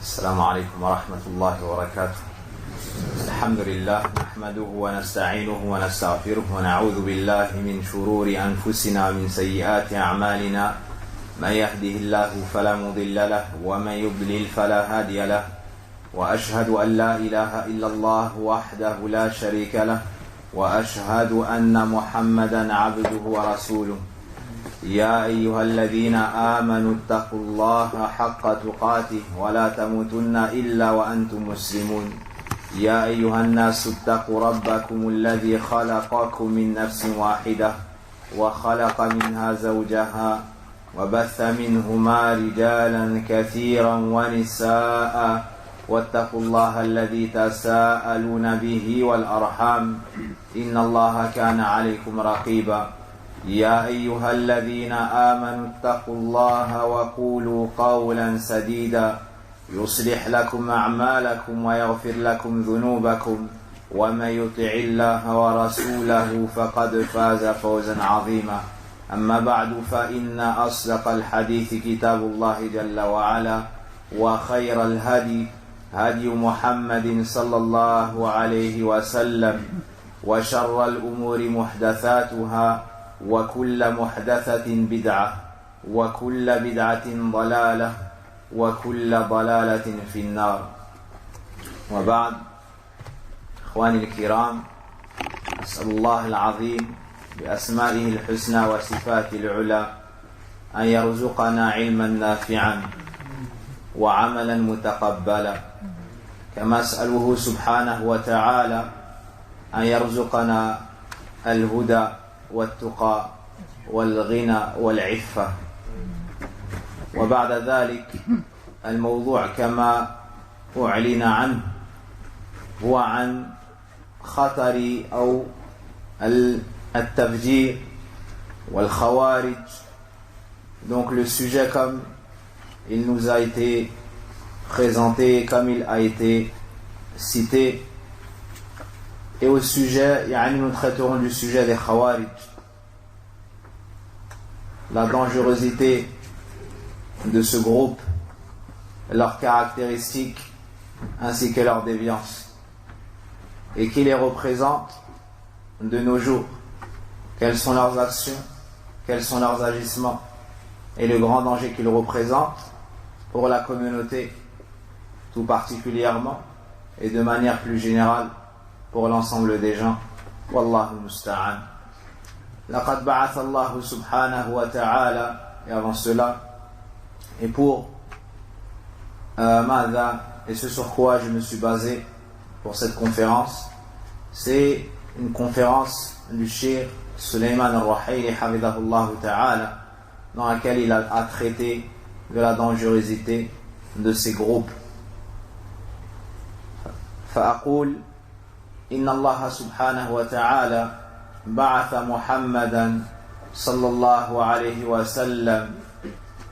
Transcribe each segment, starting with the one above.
السلام عليكم ورحمة الله وبركاته. الحمد لله نحمده ونستعينه ونستغفره ونعوذ بالله من شرور أنفسنا ومن سيئات أعمالنا. من يهده الله فلا مضل له ومن يضلل فلا هادي له، وأشهد أن لا إله إلا الله وحده لا شريك له، وأشهد أن محمدا عبده ورسوله. يا أيها الذين آمنوا اتقوا الله حق تقاته ولا تموتن إلا وأنتم مسلمون. يا أيها الناس اتقوا ربكم الذي خلقكم من نفس واحدة وخلق منها زوجها وبث منهما رجالا كثيرا ونساء، واتقوا الله الذي تساءلون به والأرحام إن الله كان عليكم رقيبا. يا أيها الذين آمنوا اتقوا الله وقولوا قولا سديدا يصلح لكم أعمالكم ويغفر لكم ذنوبكم، ومن يطع الله ورسوله فقد فاز فوزا عظيما. أما بعد فإن أصدق الحديث كتاب الله جل وعلا، وخير الهدي هدي محمد صلى الله عليه وسلم، وشر الأمور محدثاتها، وكل محدثة بدعة، وكل بدعة ضلالة، وكل ضلالة في النار. وبعد، إخواني الكرام، أسأل الله العظيم بأسمائه الحسنى وصفاته العلى أن يرزقنا علما نافعا وعملا متقبلا، كما أسأله سبحانه وتعالى أن يرزقنا الهدى والتقى والغنى والعفة. وبعد ذلك الموضوع كما أعلن عنه هو عن خطر أو التفجير والخوارج. Donc le sujet comme il nous a été présenté, comme il a été cité, et au sujet, nous traiterons du sujet des Khawarij, la dangerosité de ce groupe, leurs caractéristiques ainsi que leurs déviances, et qui les représente de nos jours, quelles sont leurs actions, quels sont leurs agissements, et le grand danger qu'ils représentent pour la communauté tout particulièrement, et de manière plus générale pour l'ensemble des gens. Wallahu musta'an. Laqad ba'atha Allah subhanahu wa ta'ala. Et avant cela, et pour Mada, et ce sur quoi je me suis basé pour cette conférence, c'est une conférence du Cheikh Sulayman al-Ruhaili hafidhahullah ta'ala, dans laquelle il a traité de la dangerosité de ces groupes. فأقول إن الله سبحانه وتعالى بعث محمدا صلى الله عليه وسلم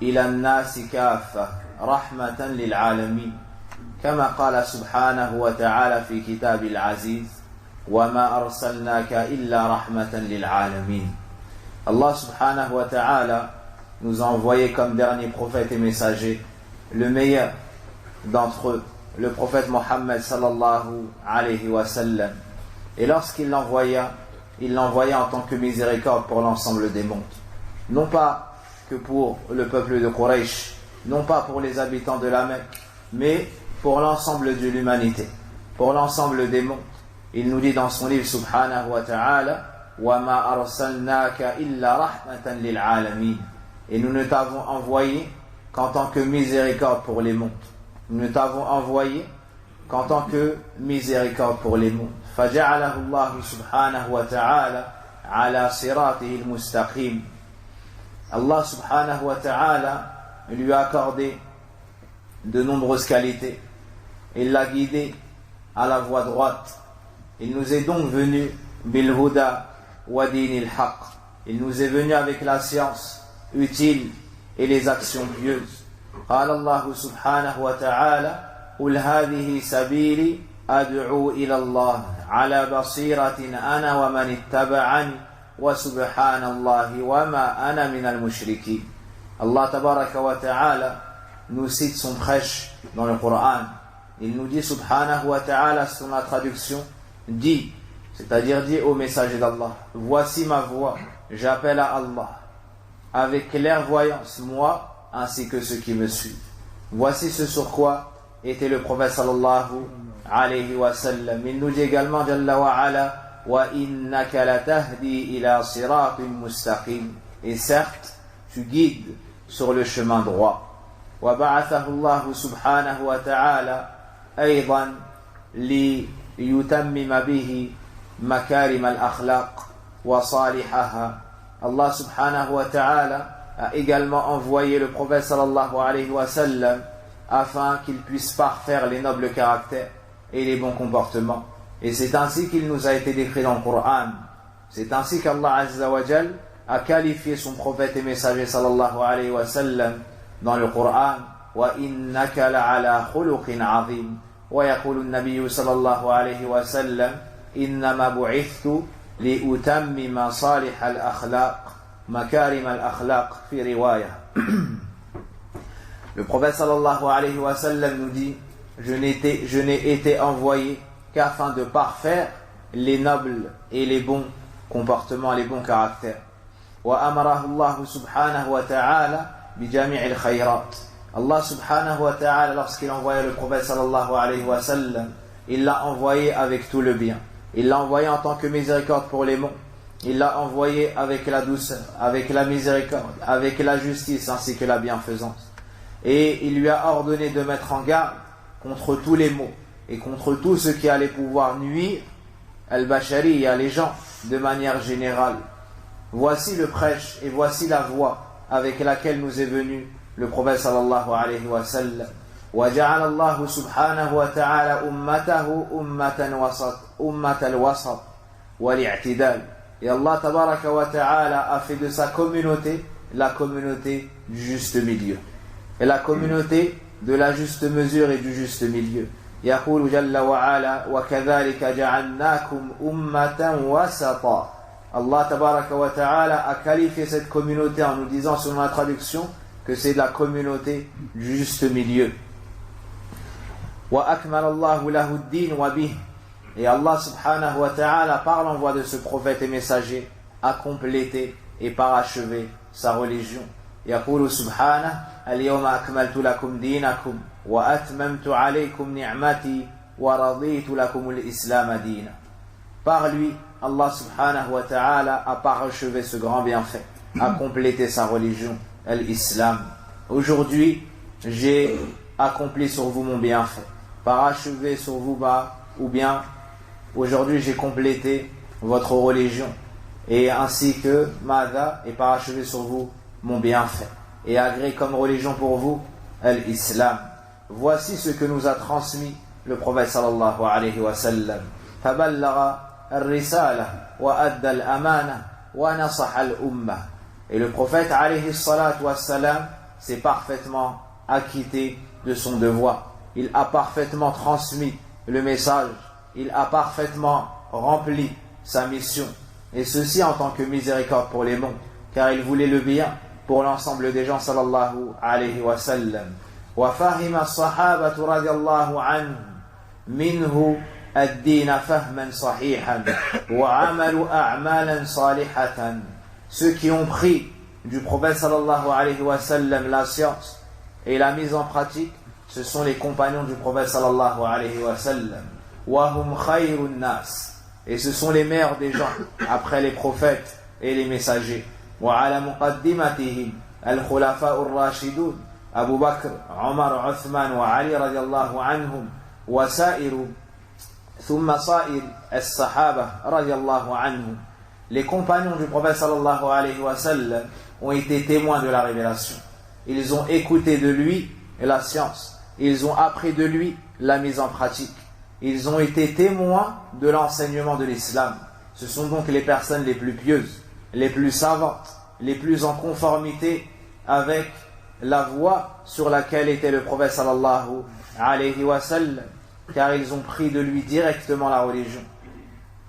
إلى الناس كافة رحمة للعالمين، كما قال سبحانه وتعالى في كتاب العزيز: وما أرسلناك إلا رحمة للعالمين. Allah subhanahu wa ta'ala nous a envoyé comme dernier prophète et messager le meilleur d'entre eux, le prophète Mohammed sallallahu alayhi wa sallam. Et lorsqu'il l'envoya, il l'envoya en tant que miséricorde pour l'ensemble des mondes. Non pas que pour le peuple de Quraysh, non pas pour les habitants de la Mecque, mais pour l'ensemble de l'humanité, pour l'ensemble des mondes. Il nous dit dans son livre subhanahu wa ta'ala: وَمَا أَرْسَلْنَاكَ إِلَّا رَحْمَةً لِلْعَالَمِينَ. Et nous ne t'avons envoyé qu'en tant que miséricorde pour les mondes. Nous ne t'avons envoyé qu'en tant que miséricorde pour les mondes. فَجَعَلَهُ اللَّهُ سُبْحَانَهُ وَتَعَالَى عَلَى صِرَاطِهِ الْمُسْتَقِيمِ. Allah subhanahu wa ta'ala lui a accordé de nombreuses qualités. Il l'a guidé à la voie droite. Il nous est donc venu bil-huda wa dinil haqq. Il nous est venu avec la science utile et les actions pieuses. قال الله سبحانه وتعالى: قل هذه سبيلي أدعو إلى الله على بصيرة أنا ومن اتبعني وسبحان الله وما أنا من المشركين. Allah tabaraka wa ta'ala nous cite son prêche dans le Coran. Il nous dit subhanahu wa ta'ala, sur la traduction, dit, c'est-à-dire dit au messager d'Allah, voici ma voix, j'appelle à Allah, avec clairvoyance, moi, ainsi que ceux qui me suivent. Voici ce sur quoi était le prophète sallallahu alayhi wa sallam. Il nous dit également, Jalla wa ala, wa innaka latahdi ila siratin mustaqim. Et certes, tu guides sur le chemin droit. Wa ba'athahu Allah subhanahu wa ta'ala aydan li yutammima bihi makarim al-akhlaq wa salihaha. Allah subhanahu wa ta'ala a également envoyé le prophète sallallahu alayhi wa sallam afin qu'il puisse parfaire les nobles caractères et les bons comportements. Et c'est ainsi qu'il nous a été décrit dans le Coran. C'est ainsi qu'Allah Azza wa Jal a qualifié son prophète et messager sallallahu alayhi wa sallam dans le Coran. Wa innaka la'ala khuluqin 'azim. Wa yaqulu an-nabiy sallallahu alayhi wa sallam innama bu'ithtu li utammima salih al-akhlaq makarim al-akhlaq fi riwaya. Le prophète sallallahu alayhi wa sallam nous dit, je n'ai été envoyé qu'afin de parfaire les nobles et les bons comportements, les bons caractères. Wa amarahu Allah subhanahu wa ta'ala bi jami'il khayrat. Allah subhanahu wa ta'ala, lorsqu'il envoyait le prophète sallallahu alayhi wa sallam, il l'a envoyé avec tout le bien. Il l'a envoyé en tant que miséricorde pour les monts. Il l'a envoyé avec la douceur, avec la miséricorde, avec la justice ainsi que la bienfaisance. Et il lui a ordonné de mettre en garde contre tous les maux et contre tout ce qui allait pouvoir nuire al-bashariya, les gens, de manière générale. Voici le prêche et voici la voie avec laquelle nous est venu le prophète sallallahu alayhi wa sallam. وجعل الله سبحانه وتعالى أمته أمة الوسط والاعتدال. Et Allah tabaraka wa ta'ala a fait de sa communauté la communauté du juste milieu. Et la communauté de la juste mesure et du juste milieu. يقول جل وعلا وكذلك جعلناكم أمة وسطا. Allah tabaraka wa ta'ala a qualifié cette communauté en nous disant selon la traduction que c'est la communauté du juste milieu. وأكمل الله له الدين وبه. Et Allah subhanahu wa ta'ala, par l'envoi de ce prophète et messager, a complété et parachevé sa religion. يقول سبحانه اليوم أكملت لكم دينكم وأتممت عليكم نعمتي ورضيت لكم الإسلام دينا. Par lui, Allah subhanahu wa ta'ala a parachevé ce grand bienfait, a complété sa religion, l'islam. Aujourd'hui, j'ai accompli sur vous mon bienfait, parachevé sur vous ou bien aujourd'hui j'ai complété votre religion et ainsi que Mada est parachevé sur vous mon bienfait et agrée comme religion pour vous l'islam. Voici ce que nous a transmis le prophète sallallahu alayhi wa sallam. Faballagha al-risala wa adda al-amana wa nasaha al-umma. Et le prophète alayhi salatu wa salam s'est parfaitement acquitté de son devoir. Il a parfaitement transmis le message. Il a parfaitement rempli sa mission. Et ceci en tant que miséricorde pour les mondes, car il voulait le bien pour l'ensemble des gens sallallahu alayhi wa sallam. وفهم الصحابة رضي الله عنهم منه الدين فهما صحيحا وعملوا أعمالا صالحة. Ceux qui ont pris du prophète sallallahu alayhi wa sallam la science et la mise en pratique, ce sont les compagnons du prophète sallallahu alayhi wa sallam. وهم خير الناس. Et ce sont les meilleurs des gens après les prophètes et les messagers. وعلى مقدمتهم الخلفاء الراشدون أبو بكر عمر عثمان وعلي رضي الله عنهم وسائر ثم صائر الصحابة رضي الله عنهم. Les compagnons du prophète sallallahu alayhi wa sallam ont été témoins de la révélation. Ils ont écouté de lui la science. Ils ont appris de lui la mise en pratique. Ils ont été témoins de l'enseignement de l'islam. Ce sont donc les personnes les plus pieuses, les plus savantes, les plus en conformité avec la voie sur laquelle était le prophète sallallahu alayhi wa sallam, car ils ont pris de lui directement la religion.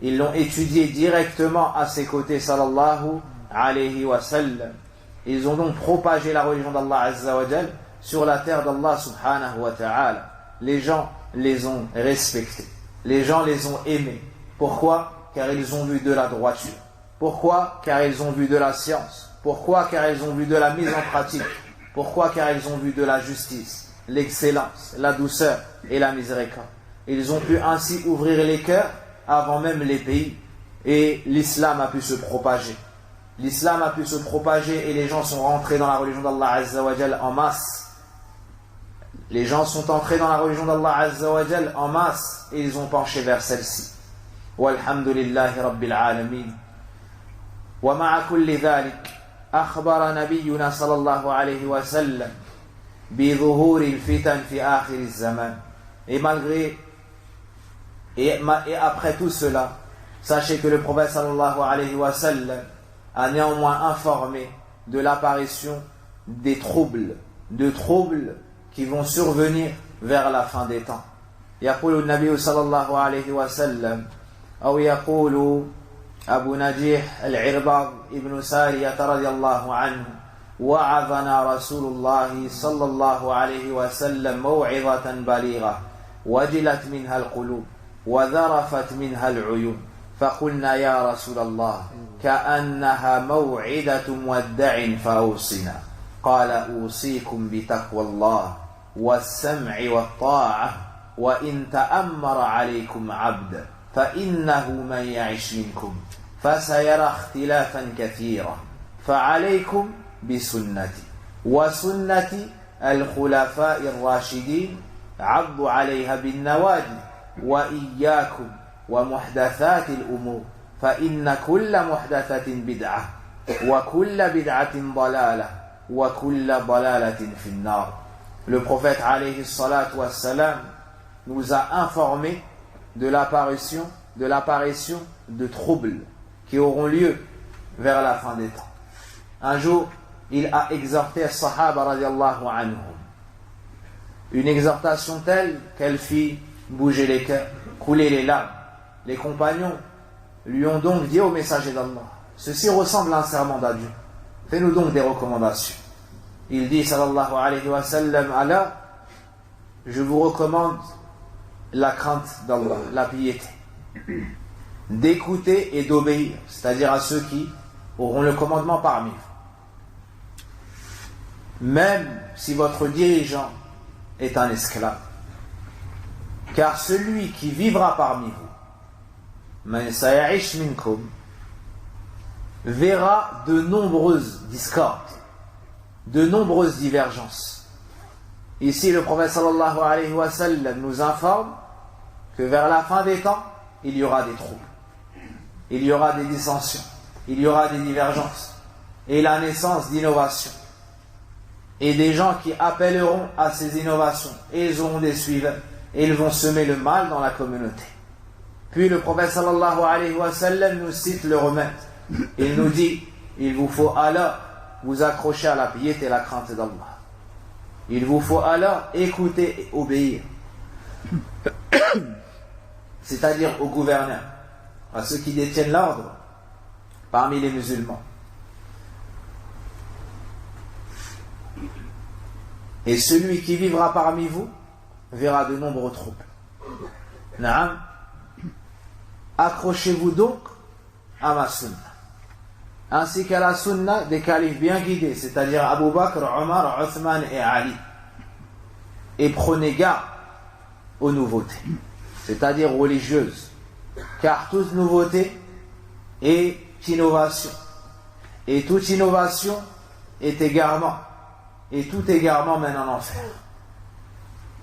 Ils l'ont étudié directement à ses côtés sallallahu alayhi wa sallam. Ils ont donc propagé la religion d'Allah azza wa jal sur la terre d'Allah subhanahu wa ta'ala. Les gens les ont respectés. Les gens les ont aimés. Pourquoi? Car ils ont vu de la droiture. Pourquoi? Car ils ont vu de la science. Pourquoi? Car ils ont vu de la mise en pratique. Pourquoi? Car ils ont vu de la justice, l'excellence, la douceur et la miséricorde. Ils ont pu ainsi ouvrir les cœurs avant même les pays. Et l'islam a pu se propager. L'islam a pu se propager et les gens sont rentrés dans la religion d'Allah Azza wa Jal en masse. Les gens sont entrés dans la religion d'Allah Azza wa Jal en masse et ils ont penché vers celle-ci. Walhamdulillahi Rabbil Alamin. Wa ma'a kulli dhalik, akhbara nabiyyuna sallallahu alayhi wa sallam bi dhuhuri al-fitan fi akhir az-zaman. Et malgré et après tout cela, sachez que le prophète sallallahu alayhi wa sallam a néanmoins informé de l'apparition des troubles, qui vont survenir vers la fin des temps. يقول النبي صلى الله عليه وسلم أو يقول أبو نجيح العرباض ابن سارية رضي الله عنه وعظنا رسول الله صلى الله عليه وسلم موعظة بليغة وجلت منها القلوب وذرفت منها العيون فقلنا يا رسول الله كأنها موعدة مودع فأوصنا قال أوصيكم بتقوى الله والسمع والطاعة وإن تأمر عليكم عبد فإنه من يعش منكم فسيرى اختلافا كثيرا فعليكم بسنتي وسنة الخلفاء الراشدين عضوا عليها بالنواجذ وإياكم ومحدثات الأمور فإن كل محدثة بدعة وكل بدعة ضلالة وكل ضلالة في النار. Le prophète alayhi salatu wassalam nous a informé de l'apparition de troubles qui auront lieu vers la fin des temps. Un jour, il a exhorté les Sahaba radiallahu anhum. Une exhortation telle qu'elle fit bouger les cœurs, couler les larmes. Les compagnons lui ont donc dit au messager d'Allah, ceci ressemble à un serment d'adieu. Fais-nous donc des recommandations. Il dit sallallahu alayhi wa sallam, Allah, je vous recommande la crainte d'Allah, la piété, d'écouter et d'obéir, c'est-à-dire à ceux qui auront le commandement parmi vous. Même si votre dirigeant est un esclave, car celui qui vivra parmi vous, man saya'ish minkum, verra de nombreuses discordes, de nombreuses divergences. Ici, le prophète sallallahu alayhi wa sallam nous informe que vers la fin des temps, il y aura des troubles, il y aura des dissensions, il y aura des divergences, et la naissance d'innovations. Et des gens qui appelleront à ces innovations, et ils auront des suiveurs, et ils vont semer le mal dans la communauté. Puis le prophète sallallahu alayhi wa sallam nous cite le remède. Il nous dit, il vous faut alors vous accrocher à la piété et la crainte d'Allah. Il vous faut alors écouter et obéir. C'est-à-dire aux gouverneurs, à ceux qui détiennent l'ordre parmi les musulmans. Et celui qui vivra parmi vous verra de nombreux troubles. Naam. Accrochez-vous donc à ma sunna, ainsi qu'à la sunna des califes bien guidés, c'est-à-dire Abu Bakr, Omar, Othman et Ali. Et prenez garde aux nouveautés, c'est-à-dire religieuses, car toute nouveauté est innovation, et toute innovation est égarement, et tout égarement mène en enfer.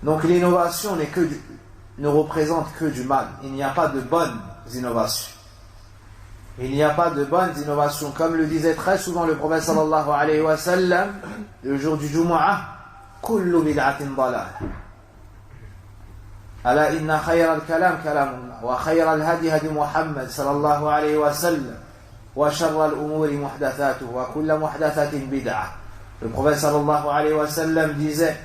Donc l'innovation ne représente que du mal. Il n'y a pas de bonnes innovations. Il n'y a pas de bonnes innovations. Comme le disait très souvent le prophète sallallahu alayhi wa sallam, le jour du Jumu'ah, kullu bid'atin dalal. Ala inna khayra al-kalam kalamullah, wa khayra al-hadi hadi Muhammad sallallahu alayhi wa sallam, wa sharra al-umuri muhdathatuhu, wa kulla muhdathatin bid'ah. Le prophète sallallahu alayhi wa sallam disait,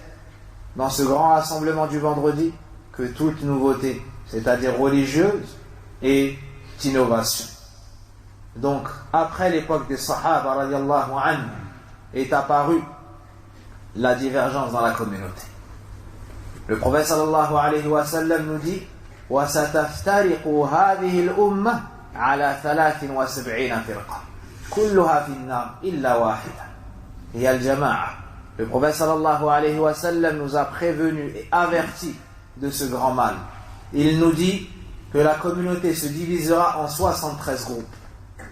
dans ce grand rassemblement du vendredi, que toute nouveauté, c'est-à-dire religieuse, est innovation. Donc, après l'époque des Sahaba, radiallahu anhu, est apparue la divergence dans la communauté. Le prophète sallallahu alayhi wa sallam nous dit وَسَتَفْتَرِقُ هَذِهِ الْأُمَّةِ عَلَى 73 فِرْقَةٍ كُلُّهَا فِي النَّارِ إِلَّا وَاحِدَةً هي الجماعة. Le prophète sallallahu alayhi wa sallam nous a prévenus et avertis de ce grand mal. Il nous dit que la communauté se divisera en 73 groupes.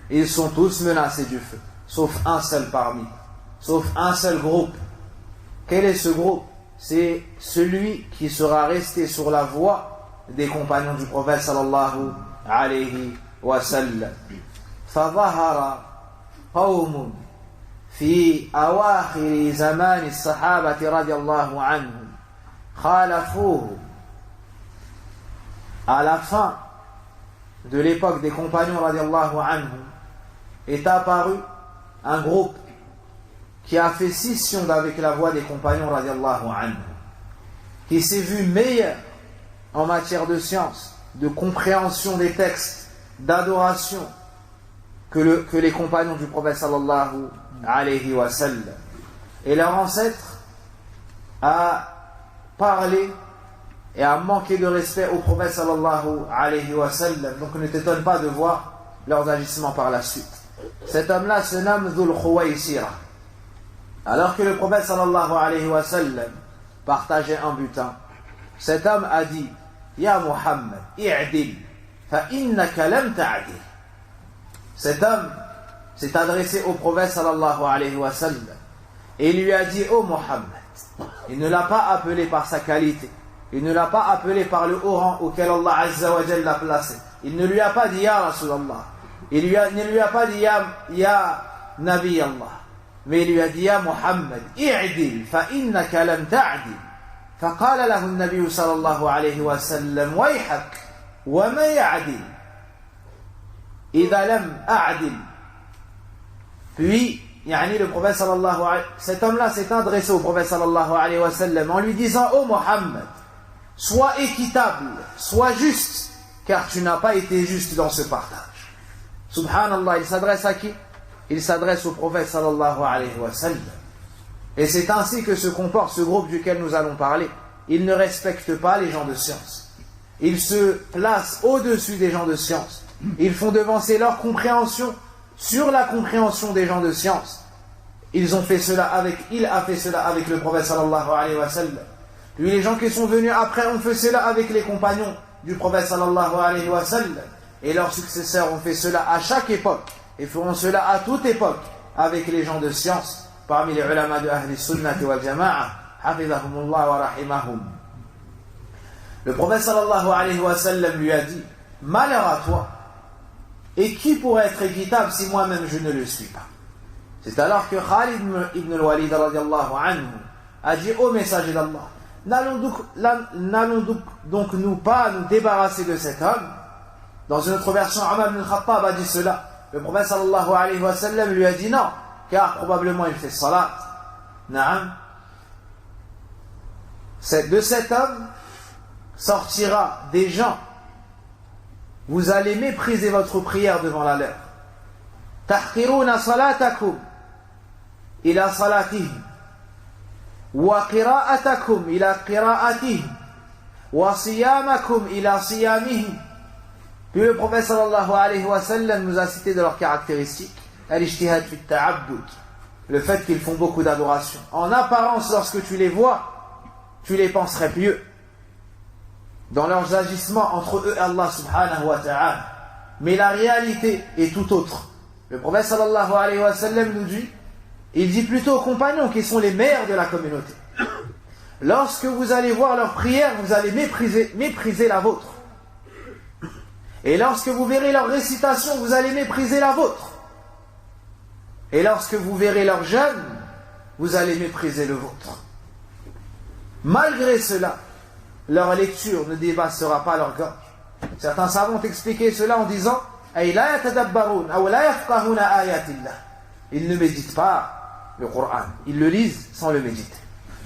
Ils sont tous menacés du feu, sauf un seul parmi, sauf un seul groupe. Quel est ce groupe? C'est celui qui sera resté sur la voie des compagnons du prophète sallallahu alayhi wa sallam. فظهر قوم في أواخر زمان الصحابة رضي الله عنهم خالفوه. À la fin de l'époque des compagnons radiallahu anhum est apparu un groupe qui a fait scission avec la voie des compagnons radiallahu anhum, qui s'est vu meilleur en matière de science, de compréhension des textes, d'adoration que les compagnons du prophète sallallahu alayhi wa sallam. Et leur ancêtre a parlé et a manqué de respect au prophète sallallahu alayhi wa sallam. Donc ne t'étonne pas de voir leurs agissements par la suite. Cet homme-là se nomme Dhul Khuwaysira. Alors que le prophète sallallahu alayhi wa sallam partageait un butin, cet homme a dit Ya Muhammad, i'dil, fa innaka lam ta'dil. Cet homme s'est adressé au prophète sallallahu alayhi wa sallam et lui a dit, ô Muhammad, il ne l'a pas appelé par sa qualité, il ne l'a pas appelé par le haut rang auquel Allah Azza wa Jalla l'a placé, il ne lui a pas dit Ya Rasulallah, il ne lui a pas dit Ya Nabi Allah, mais il lui a dit Ya Muhammad, i'dil fa innaka lam ta'dil. فقال له النبي صلى الله عليه وسلم ويحك وما يعدل إذا لم أعدل. Puis, le prophète sallallahu alayhi, cet homme-là s'est adressé au prophète sallallahu alayhi wa sallam en lui disant ô Mohammed, sois équitable, sois juste, car tu n'as pas été juste dans ce partage. Subhanallah, il s'adresse à qui? Il s'adresse au prophète sallallahu alayhi wa sallam. Et c'est ainsi que se comporte ce groupe duquel nous allons parler. Ils ne respectent pas les gens de science. Ils se placent au-dessus des gens de science. Ils font devancer leur compréhension sur la compréhension des gens de science. Il a fait cela avec le prophète sallallahu alayhi wa sallam. Puis les gens qui sont venus après ont fait cela avec les compagnons du prophète sallallahu alayhi wa sallam. Et leurs successeurs ont fait cela à chaque époque et feront cela à toute époque avec les gens de science. Parmi les ulama de Ahli Sunnah wal Jama'a, hafizahumullah wa rahimahum. Le prophète sallallahu alayhi wa sallam lui a dit, malheur à toi, et qui pourrait être équitable si moi-même je ne le suis pas? C'est alors que Khalid ibn al-Walid radiallahu anhu a dit, ô messager d'Allah, n'allons donc nous pas nous débarrasser de cet homme? Dans une autre version, Omar ibn al-Khattab a dit cela. Le prophète sallallahu alayhi wa sallam lui a dit non, car probablement il fait salat. Naam. De cet homme sortira des gens. Vous allez mépriser votre prière devant la leur. Tahqiruna salatakum ila salatihim wa qira'atakum ila qira'atihim wa siyamakum ila siyamihim. Puis le prophète sallallahu alayhi wa sallam nous a cité de leurs caractéristiques. Al-ijtihad fi ta'abbud, le fait qu'ils font beaucoup d'adoration. En apparence, lorsque tu les vois, tu les penserais pieux dans leurs agissements entre eux et Allah subhanahu wa ta'ala. Mais la réalité est tout autre. Le prophète sallallahu alayhi wa sallam nous dit, il dit plutôt aux compagnons qui sont les meilleurs de la communauté, lorsque vous allez voir leurs prières, vous allez mépriser la vôtre. Et lorsque vous verrez leur récitation, vous allez mépriser la vôtre. Et lorsque vous verrez leur jeûne, vous allez mépriser le vôtre. Malgré cela, leur lecture ne dépassera pas leur gorge. Certains savants ont expliqué cela en disant ils ne méditent pas le Coran, ils le lisent sans le méditer.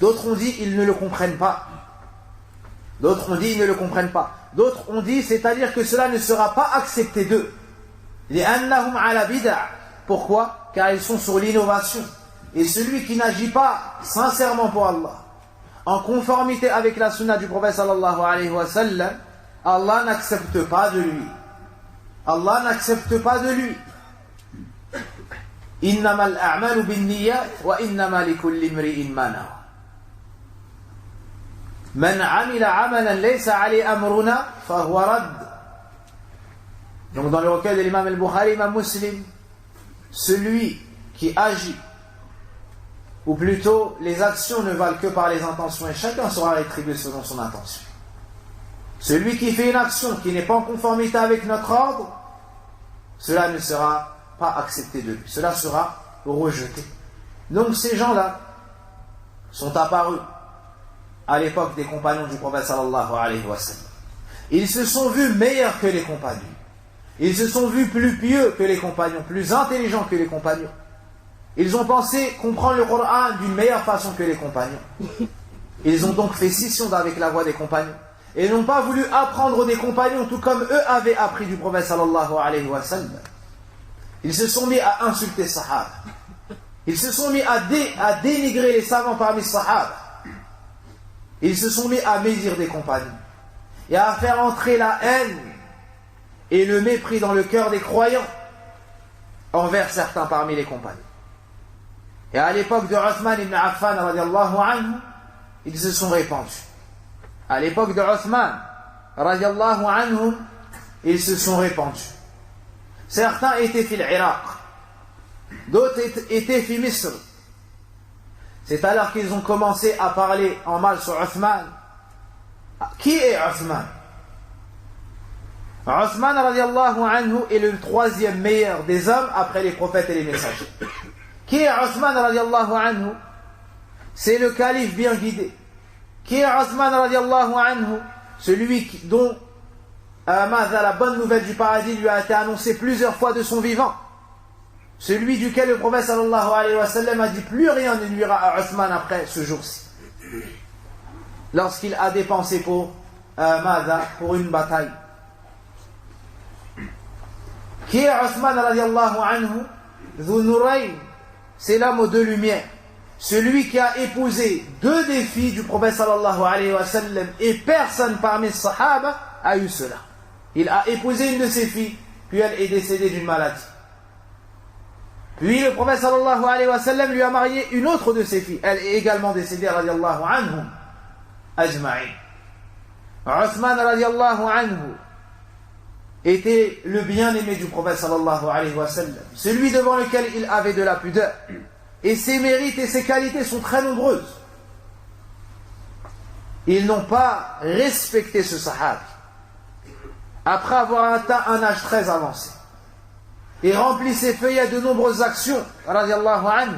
D'autres ont dit ils ne le comprennent pas. D'autres ont dit ils ne le comprennent pas. D'autres ont dit c'est-à-dire que cela ne sera pas accepté d'eux. Pourquoi? Car ils sont sur l'innovation. et celui qui n'agit pas sincèrement pour Allah, en conformité avec la sunna du prophète sallallahu alayhi wa sallam, Allah n'accepte pas de lui. Allah n'accepte pas de lui. Innama al-a'malu bin-niyyat wa innama likulli imri'in ma nawa. Man 'amila 'amalan laysa 'alayhi amruna fa huwa radd. Donc dans le recueil de l'imam al-Bukhari, imam Muslim, celui qui agit, ou plutôt les actions ne valent que par les intentions et chacun sera rétribué selon son intention. Celui qui fait une action qui n'est pas en conformité avec notre ordre, cela ne sera pas accepté de lui, cela sera rejeté. Donc ces gens-là sont apparus à l'époque des compagnons du prophète sallallahu alayhi wa sallam. Ils se sont vus meilleurs que les compagnons. Ils se sont vus plus pieux que les compagnons, plus intelligents que les compagnons. Ils ont pensé comprendre le Coran d'une meilleure façon que les compagnons. Ils ont donc fait scission avec la voix des compagnons. Et n'ont pas voulu apprendre des compagnons tout comme eux avaient appris du prophète sallallahu alayhi wa sallam. Ils se sont mis à insulter Sahaba. Ils se sont mis à dénigrer les savants parmi les Sahaba. Ils se sont mis à médire des compagnons. Et à faire entrer la haine et le mépris dans le cœur des croyants envers certains parmi les compagnons. Et à l'époque de Uthman ibn Affan radiallahu anhu, ils se sont répandus. À l'époque de Uthman radiallahu anhu, ils se sont répandus. Certains étaient fil Irak, d'autres étaient fil Misr. C'est alors qu'ils ont commencé à parler en mal sur Uthman. Qui est Uthman? Uthman radiallahu anhu est le troisième meilleur des hommes après les prophètes et les messagers. Qui est Uthman radiallahu anhu? C'est le calife bien guidé. Qui est Uthman radiallahu anhu? Celui dont la bonne nouvelle du paradis lui a été annoncée plusieurs fois de son vivant. Celui duquel le prophète sallallahu alayhi wa sallam a dit plus rien ne nuira à Uthman après ce jour-ci. Lorsqu'il a dépensé pour une bataille. Qui est Uthman radiallahu anhu? Dhu Nurayn, c'est l'homme aux deux lumières. Celui qui a épousé deux des filles du prophète sallallahu alayhi wa sallam et personne parmi les sahaba a eu cela. Il a épousé une de ses filles, puis elle est décédée d'une maladie. Puis le prophète sallallahu alayhi wa sallam lui a marié une autre de ses filles. Elle est également décédée radiallahu anhum ajma'in. Uthman radiallahu anhu était le bien-aimé du prophète sallallahu alayhi wa sallam, celui devant lequel il avait de la pudeur. Et ses mérites et ses qualités sont très nombreuses. Ils n'ont pas respecté ce sahabi. Après avoir atteint un âge très avancé et rempli ses feuilles à de nombreuses actions, radiallahu anhu,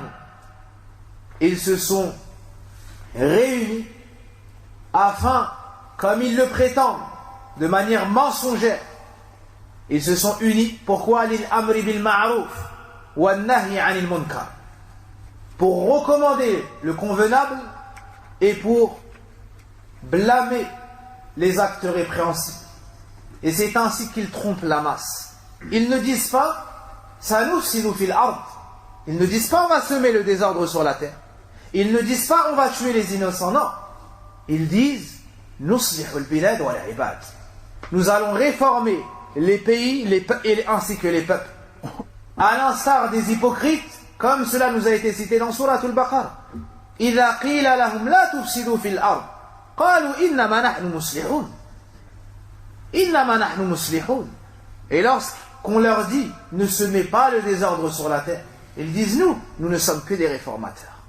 ils se sont réunis afin, comme ils le prétendent, de manière mensongère, ils se sont unis. Pourquoi? Lil amri bil ma'ruf wa nahi anil munkar. Pour recommander le convenable et pour blâmer les actes répréhensibles. Et c'est ainsi qu'ils trompent la masse. Ils ne disent pas sanufsidu fil ard. Ils ne disent pas on va semer le désordre sur la terre. Ils ne disent pas on va tuer les innocents. Non. Ils disent nuslihu al-bilad wa al-ibad. Nous allons réformer les pays ainsi que les peuples. À l'instar des hypocrites, comme cela nous a été cité dans Surat al-Baqarah. إِذَا قِيلَ لَهُمْ لَا تُفْسِدُوا فِي الْأَرْضِ قَالُوا إِنَّمَا نَحْنُ مُصْلِحُونَ إِنَّمَا نَحْنُ مُصْلِحُونَ. Et lorsqu'on leur dit ne semez pas le désordre sur la terre, ils disent nous ne sommes que des réformateurs.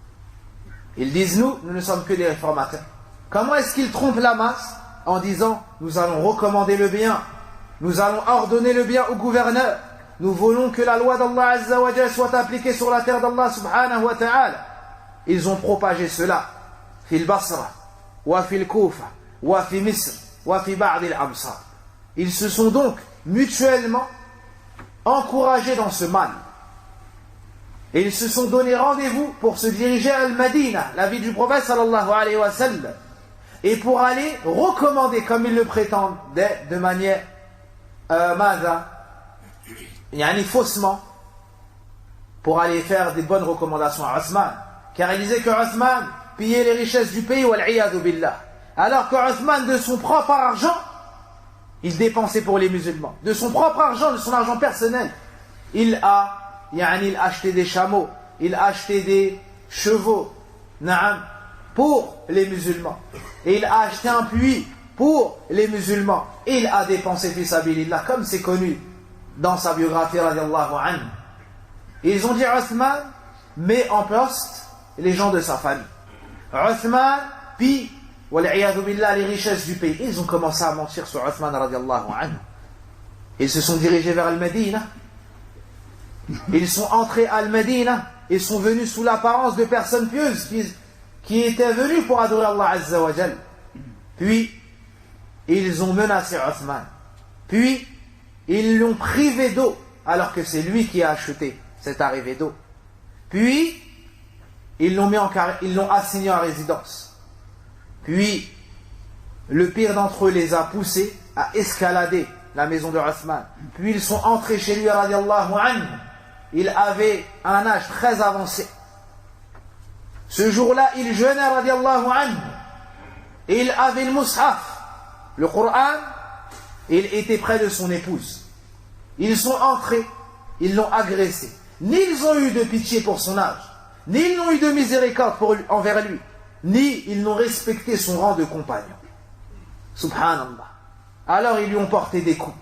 Ils disent nous ne sommes que des réformateurs. Comment est-ce qu'ils trompent la masse? En disant nous allons recommander le bien, nous allons ordonner le bien au gouverneur, nous voulons que la loi d'Allah Azza wa Jalla soit appliquée sur la terre d'Allah subhanahu wa ta'ala. Ils ont propagé cela fil Basra, wa fil Kufa, wa fi Misr, wa fi ba'd al-amsar. Ils se sont donc mutuellement encouragés dans ce mal. Et ils se sont donné rendez-vous pour se diriger à Al-Madina, la ville du prophète sallallahu alayhi wa sallam, et pour aller recommander, comme ils le prétendent, de manière faussement, pour aller faire des bonnes recommandations à Othman. Car il disait que Othman pillait les richesses du pays, wal-'iyadhu billah. Alors que Othman, de son propre argent, il dépensait pour les musulmans. De son propre argent, de son argent personnel, il a acheté des chameaux, il a acheté des chevaux, pour les musulmans. Et il a acheté un puits pour les musulmans. Il a dépensé fi sabilillah, comme c'est connu dans sa biographie, radiallahu anhu. Et ils ont dit, Othman met en poste les gens de sa famille. Othman pille, wal-'iyadhu billah, les richesses du pays. Ils ont commencé à mentir sur Othman, radiallahu anhu. Ils se sont dirigés vers Al-Madina. Ils sont entrés à Al-Madina. Ils sont venus sous l'apparence de personnes pieuses qui étaient venues pour adorer Allah Azza wa Jal. Puis, ils ont menacé Othman. Puis, ils l'ont privé d'eau, alors que c'est lui qui a acheté cette arrivée d'eau. Puis, ils l'ont assigné en résidence. Puis, le pire d'entre eux les a poussés à escalader la maison de Othman. Puis, ils sont entrés chez lui, radiallahu anhu. Il avait un âge très avancé. Ce jour-là, il jeûnait, radiallahu anhu. Et il avait le mushaf, le Coran. Il était près de son épouse. Ils sont entrés, ils l'ont agressé. Ni ils ont eu de pitié pour son âge, ni ils n'ont eu de miséricorde envers lui, ni ils n'ont respecté son rang de compagnon. Subhanallah. Alors ils lui ont porté des coups.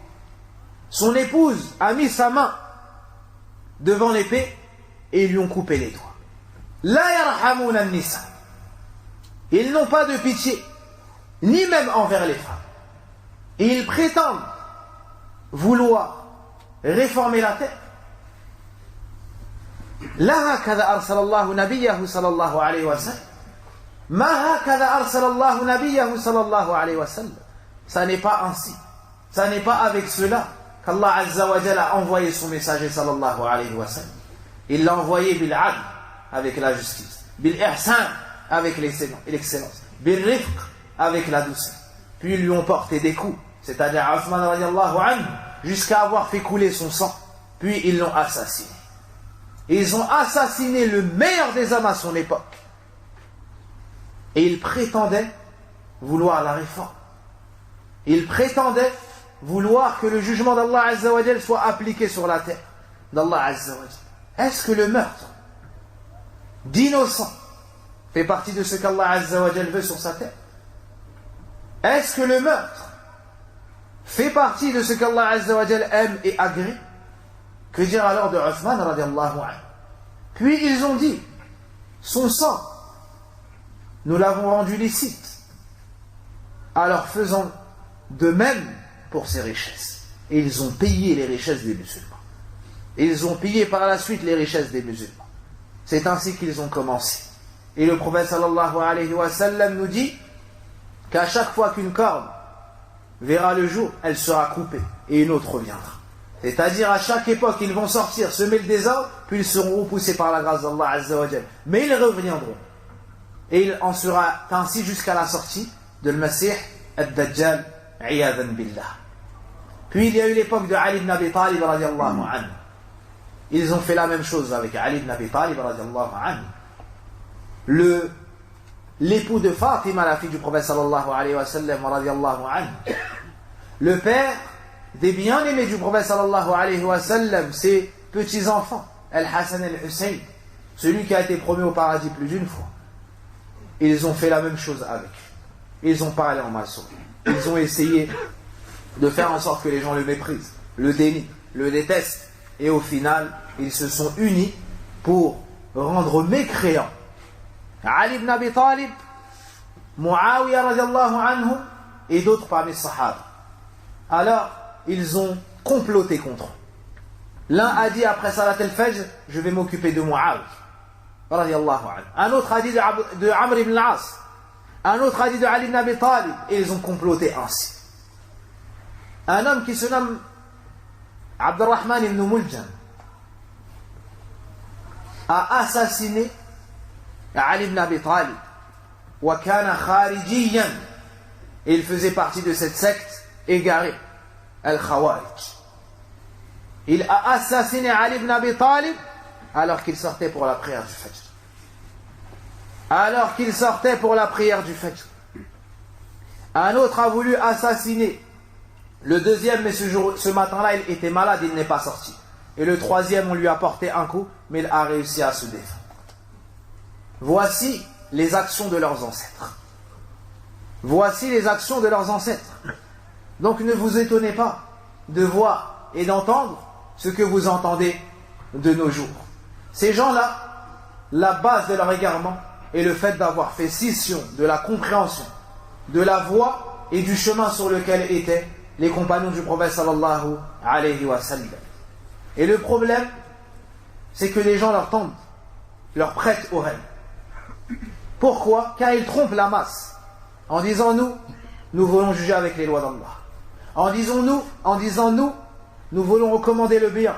Son épouse a mis sa main devant l'épée et ils lui ont coupé les doigts. La yarhamuna an-nisa. Ils n'ont pas de pitié, ni même envers les femmes. Et ils prétendent vouloir réformer la terre. لا هكذا أرسل الله نبيه صلى الله عليه وسلم. ما هكذا أرسل الله نبيه صلى الله عليه وسلم. Ça n'est pas ainsi. Ça n'est pas avec cela qu'Allah Azza wa Jalla a envoyé son messager sallallahu alayhi wa sallam. Il l'a envoyé bil adl, avec la justice, bil ihsan, avec l'excellence, bil rifq, avec la douceur. Puis ils lui ont porté des coups, c'est-à-dire Othman radiallahu anhu, jusqu'à avoir fait couler son sang. Puis ils l'ont assassiné. Et ils ont assassiné le meilleur des hommes à son époque. Et ils prétendaient vouloir la réforme. Ils prétendaient vouloir que le jugement d'Allah Azza wa Jal soit appliqué sur la terre d'Allah Azza wa Jal. Est-ce que le meurtre d'innocents fait partie de ce qu'Allah Azza wa Jal veut sur sa terre? Est-ce que le meurtre fait partie de ce qu'Allah Azza wa Jal aime et agrée? Que dire alors de Othman radiallahu anhu? Puis ils ont dit, son sang, nous l'avons rendu licite. Alors faisons de même pour ses richesses. Et ils ont payé les richesses des musulmans. Et ils ont payé par la suite les richesses des musulmans. C'est ainsi qu'ils ont commencé. Et le prophète sallallahu alayhi wa sallam nous dit qu'à chaque fois qu'une corde verra le jour, elle sera coupée et une autre reviendra. C'est-à-dire à chaque époque, ils vont sortir, semer le désordre, puis ils seront repoussés par la grâce d'Allah Azza wa Jal. Mais ils reviendront. Et il en sera ainsi jusqu'à la sortie de Al-Masih Ad-Dajjal, iyadan billah. Puis il y a eu l'époque de Ali ibn Abi Talib radiallahu anhu. Ils ont fait la même chose avec Ali ibn Abi Talib radiallahu anhu. L'époux de Fatima, la fille du prophète sallallahu alayhi wa sallam radiallahu anhu. Le père des bien-aimés du prophète sallallahu alayhi wa sallam, ses petits-enfants, Al-Hassan et Al-Hussein, celui qui a été promu au paradis plus d'une fois. Ils ont fait la même chose avec. Ils ont parlé en mal sur lui. Ils ont essayé de faire en sorte que les gens le méprisent, le dénient, le détestent. Et au final, ils se sont unis pour rendre mécréants Ali ibn Abi Talib, Muawiyah radiallahu anhu et d'autres parmi les Sahaba. Alors, ils ont comploté contre eux. L'un a dit après Salat al-Fajr, je vais m'occuper de Muawiyah radiallahu anhu. Un autre a dit de Amr ibn al-As. Un autre a dit de Ali ibn Abi Talib. Et ils ont comploté ainsi. Un homme qui se nomme Abdurrahman ibn Muljam a assassiné Ali ibn Abi Talib. Wa kana kharijiyan. Et il faisait partie de cette secte égarée, Al-Khawarij. Il a assassiné Ali ibn Abi Talib alors qu'il sortait pour la prière du Fajr. Alors qu'il sortait pour la prière du Fajr. Un autre a voulu assassiner le deuxième, mais ce matin-là, il était malade, il n'est pas sorti. Et le troisième, on lui a porté un coup, mais il a réussi à se défendre. Voici les actions de leurs ancêtres. Voici les actions de leurs ancêtres. Donc ne vous étonnez pas de voir et d'entendre ce que vous entendez de nos jours. Ces gens-là, la base de leur égarement est le fait d'avoir fait scission de la compréhension, de la voie et du chemin sur lequel étaient les compagnons du prophète sallallahu alayhi wa sallam. Et le problème, c'est que les gens leur tendent, leur prêtent oreille. Pourquoi? Car ils trompent la masse. En disant nous voulons juger avec les lois d'Allah. En disant nous voulons recommander le bien.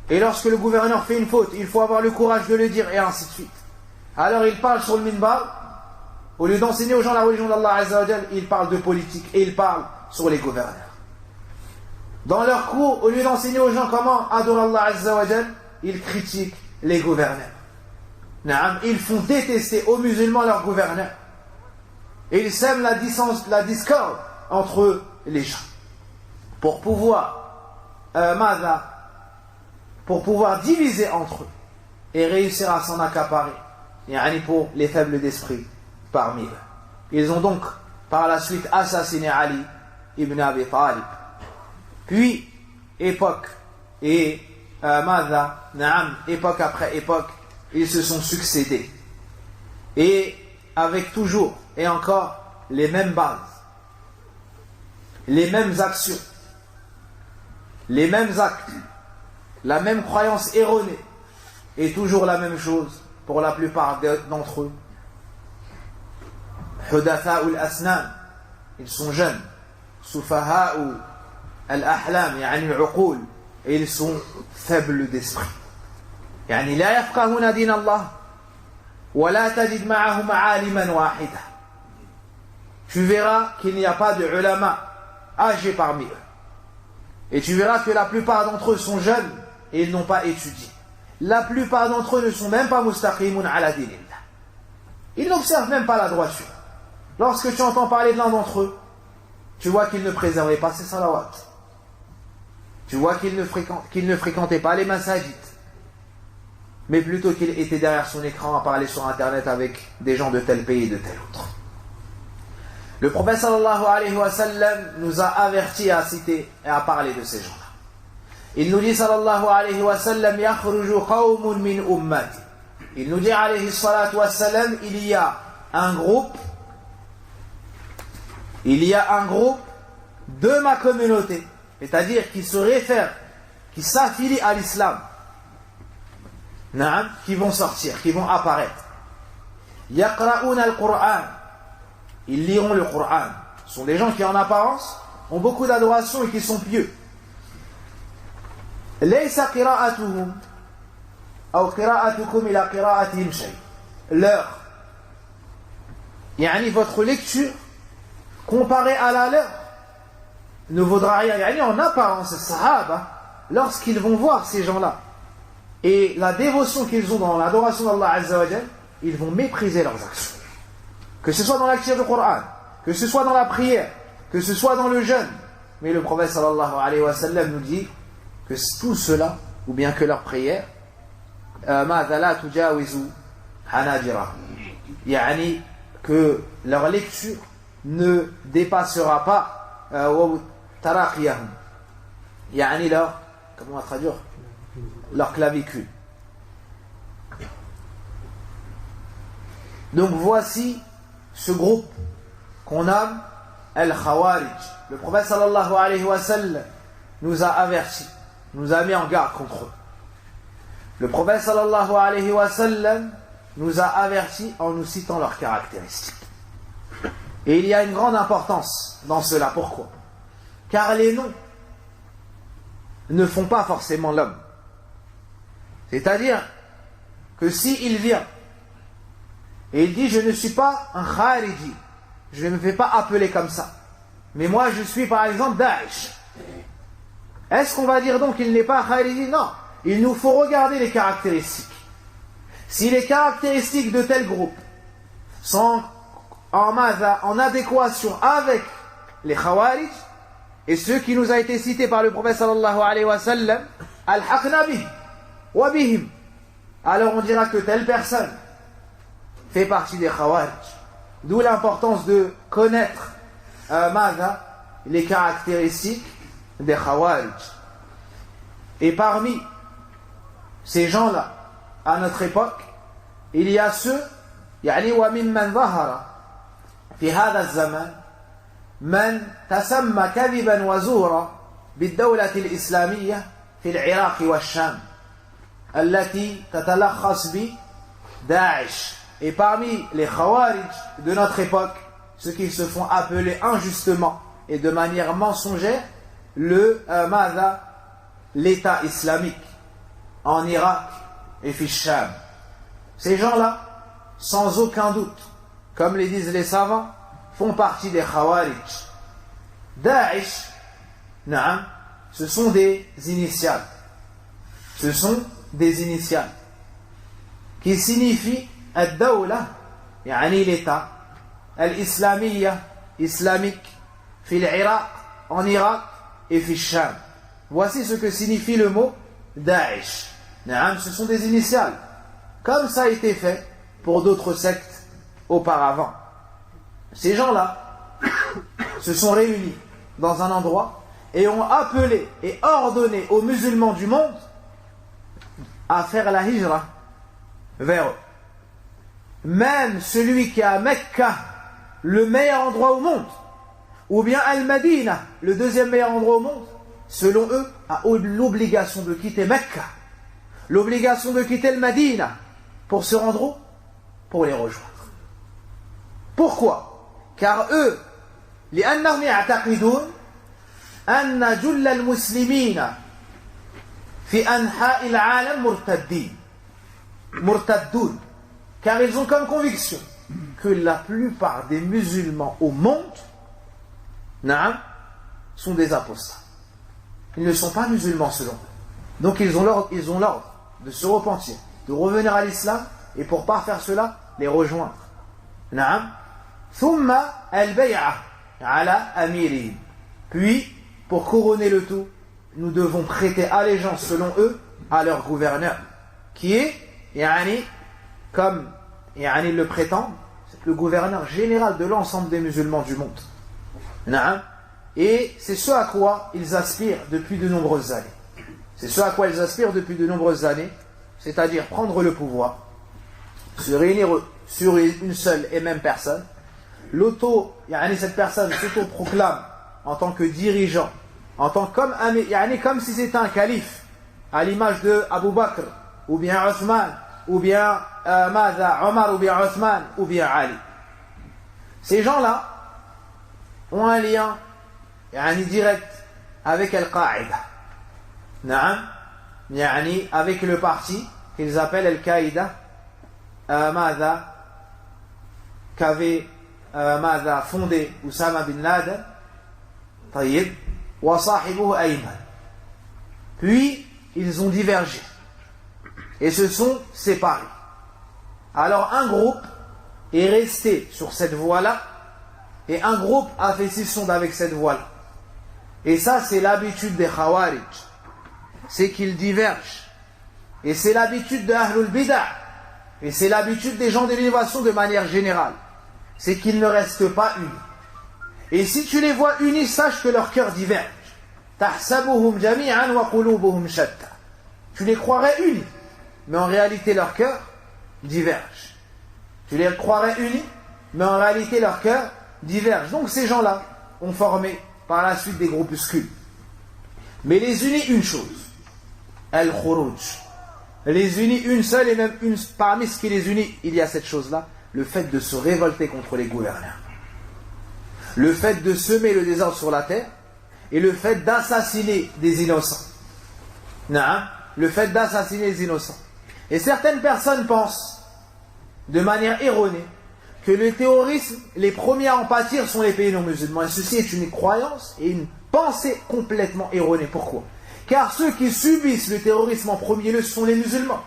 Et lorsque le gouverneur fait une faute, il faut avoir le courage de le dire, et ainsi de suite. Alors il parle sur le minbar, au lieu d'enseigner aux gens la religion d'Allah Azza wa Jal, il parle de politique, et il parle sur les gouverneurs. Dans leur cours, au lieu d'enseigner aux gens comment adorer Allah Azza wa Jal, ils critiquent les gouverneurs. Ils font détester aux musulmans leurs gouverneurs. Et ils sèment la discorde entre les gens. Pour pouvoir diviser entre eux et réussir à s'en accaparer. Pour les faibles d'esprit parmi eux. Ils ont donc par la suite assassiné Ali ibn Abi Talib. Puis, époque après époque, ils se sont succédés. Et avec toujours et encore les mêmes bases, les mêmes actions, les mêmes actes, la même croyance erronée, et toujours la même chose pour la plupart d'entre eux. Hudatha'u al-asnan, ils sont jeunes. Sufaha'u al-ahlam, yani al-uqul, et ils sont faibles d'esprit. يعني لا يفقهون دين الله ولا تجد معهم عالما واحدا. Tu verras qu'il n'y a pas de ulama âgés parmi eux. Et tu verras que la plupart d'entre eux sont jeunes et ils n'ont pas étudié. La plupart d'entre eux ne sont même pas mustaqimun ala dinillah. Ils n'observent même pas la droiture. Lorsque tu entends parler de l'un d'entre eux, tu vois qu'ils ne préservaient pas ses salawats. Tu vois qu'ils ne fréquentaient pas les masajid. Mais plutôt qu'il était derrière son écran à parler sur internet avec des gens de tel pays et de tel autre. Le prophète sallallahu alayhi wa sallam nous a avertis à citer et à parler de ces gens-là. Il nous dit sallallahu alayhi wa sallam yakhruju qawmun min ummati. Il nous dit alayhi salatu wa sallam, il y a un groupe de ma communauté, c'est-à-dire qui se réfère, qui s'affilie à l'islam, qui vont sortir, qui vont apparaître. Yaqra'un al-Qur'an, ils liront le Qur'an. Ce sont des gens qui en apparence ont beaucoup d'adoration et qui sont pieux. Laysa qira'atuhum aw qira'atukum ila qira'atihim shay. Leur, votre lecture comparée à la leur ne vaudra rien. En apparence, les sahaba, lorsqu'ils vont voir ces gens-là et la dévotion qu'ils ont dans l'adoration d'Allah Azza wa Jal, ils vont mépriser leurs actions. Que ce soit dans la lecture du Coran, que ce soit dans la prière, que ce soit dans le jeûne. Mais le prophète sallallahu alayhi wa sallam nous dit que tout cela, ou bien que leur prière, que leur lecture ne dépassera pas comment on va traduire, leur clavicule. Donc voici ce groupe qu'on nomme Al-Khawarij. Le prophète sallallahu alayhi wa sallam nous a avertis, nous a mis en garde contre eux. Le prophète sallallahu alayhi wa sallam nous a avertis en nous citant leurs caractéristiques. Et il y a une grande importance dans cela. Pourquoi? Car les noms ne font pas forcément l'homme. C'est-à-dire que s'il vient et il dit je ne suis pas un khariji, je ne me fais pas appeler comme ça, mais moi je suis par exemple Daesh, est-ce qu'on va dire donc qu'il n'est pas khariji? Non, il nous faut regarder les caractéristiques. Si les caractéristiques de tel groupe sont en adéquation avec les Khawarij, et ceux qui nous a été cités par le prophète sallallahu alayhi wa sallam, al-haqna bih wa bihim, alors on dira que telle personne fait partie des Khawarij. D'où l'importance de connaître les caractéristiques des Khawarij. Et parmi ces gens-là, à notre époque, il y a ceux, وَمِمَّنْ ظَهَرَ فِي هَذَا الزَّمَانِ من تسمى كذبا وزورا بالدولة الإسلامية في العراق والشام التي تتلخص بداعش. Et parmi les Khawarij de notre époque, ceux qui se font appeler injustement et de manière mensongère l'État islamique en Irak et fi Sham. Ces gens-là, sans aucun doute, comme les disent les savants, font partie des Khawarij. Daesh, ce sont des initiales. Ce sont des initiales qui signifient ad-dawla, l'État, al-islamiyya, islamique, fil Iraq, en Irak et fi Sham. Voici ce que signifie le mot Daesh. Ce sont des initiales, comme ça a été fait pour d'autres sectes auparavant. Ces gens-là se sont réunis dans un endroit et ont appelé et ordonné aux musulmans du monde à faire la hijra vers eux. Même celui qui est à Mecca, le meilleur endroit au monde, ou bien Al-Madina, le deuxième meilleur endroit au monde, selon eux, a l'obligation de quitter Mecca, l'obligation de quitter le Madina pour se rendre où? Pour les rejoindre. Pourquoi? Car eux, لأنهم يعتقدون أن جل المسلمين في أنحاء العالم مرتدون. Car ils ont comme conviction que la plupart des musulmans au monde sont des apostats. Ils ne sont pas musulmans selon eux. Donc ils ont l'ordre de se repentir, de revenir à l'islam, et pour pas faire cela, les rejoindre. ثم البيعة على أميرهم. Puis, pour couronner le tout, nous devons prêter allégeance selon eux à leur gouverneur, qui est, comme ils le prétendent, c'est le gouverneur général de l'ensemble des musulmans du monde. Et c'est ce à quoi ils aspirent depuis de nombreuses années. C'est ce à quoi ils aspirent depuis de nombreuses années, c'est-à-dire prendre le pouvoir, se réunir sur une seule et même personne. Cette personne s'auto-proclame en tant que dirigeant, comme si c'était un calife, à l'image de Abu Bakr, ou bien Othman, ou bien Omar, ou bien Othman, ou bien Ali. Ces gens-là ont un lien direct avec Al-Qaïda, avec le parti qu'ils appellent Al-Qaïda, qu'avait fondé Oussama bin Laden, wa sahibuhu Ayman. Puis ils ont divergé et se sont séparés. Alors un groupe est resté sur cette voie-là et un groupe a fait scission avec cette voie-là. Et ça, c'est l'habitude des Khawarij, c'est qu'ils divergent. Et c'est l'habitude de Ahlul Bid'ah, et c'est l'habitude des gens de l'innovation de manière générale, c'est qu'ils ne restent pas unis. Et si tu les vois unis, sache que leur cœur diverge. Tahsabuhum jami'an wa qulubuhum shatta. Tu les croirais unis, mais en réalité leur cœur diverge. Tu les croirais unis, mais en réalité leur cœur diverge. Donc ces gens-là ont formé par la suite des groupuscules. Mais les unit une chose, al-khuruj. Les unit une seule, et même parmi ce qui les unit, il y a cette chose-là, le fait de se révolter contre les gouverneurs, le fait de semer le désordre sur la terre, et le fait d'assassiner des innocents. Le fait d'assassiner les innocents. Et certaines personnes pensent, de manière erronée, que le terrorisme, les premiers à en pâtir sont les pays non musulmans. Et ceci est une croyance et une pensée complètement erronée. Pourquoi? Car ceux qui subissent le terrorisme en premier lieu, ce sont les musulmans.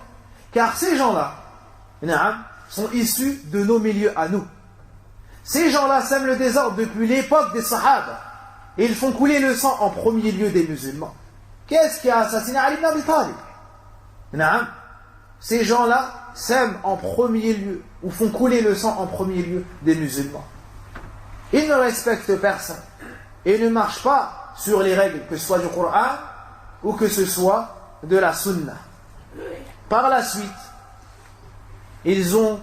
Car ces gens-là, sont issus de nos milieux à nous. Ces gens-là sèment le désordre depuis l'époque des Sahaba. Et ils font couler le sang en premier lieu des musulmans. Qu'est-ce qui a assassiné Ali ibn Abi Talib? Ces gens-là sèment en premier lieu, ou font couler le sang en premier lieu des musulmans. Ils ne respectent personne. Et ne marchent pas sur les règles, que ce soit du Coran, ou que ce soit de la Sunna. Par la suite, ils ont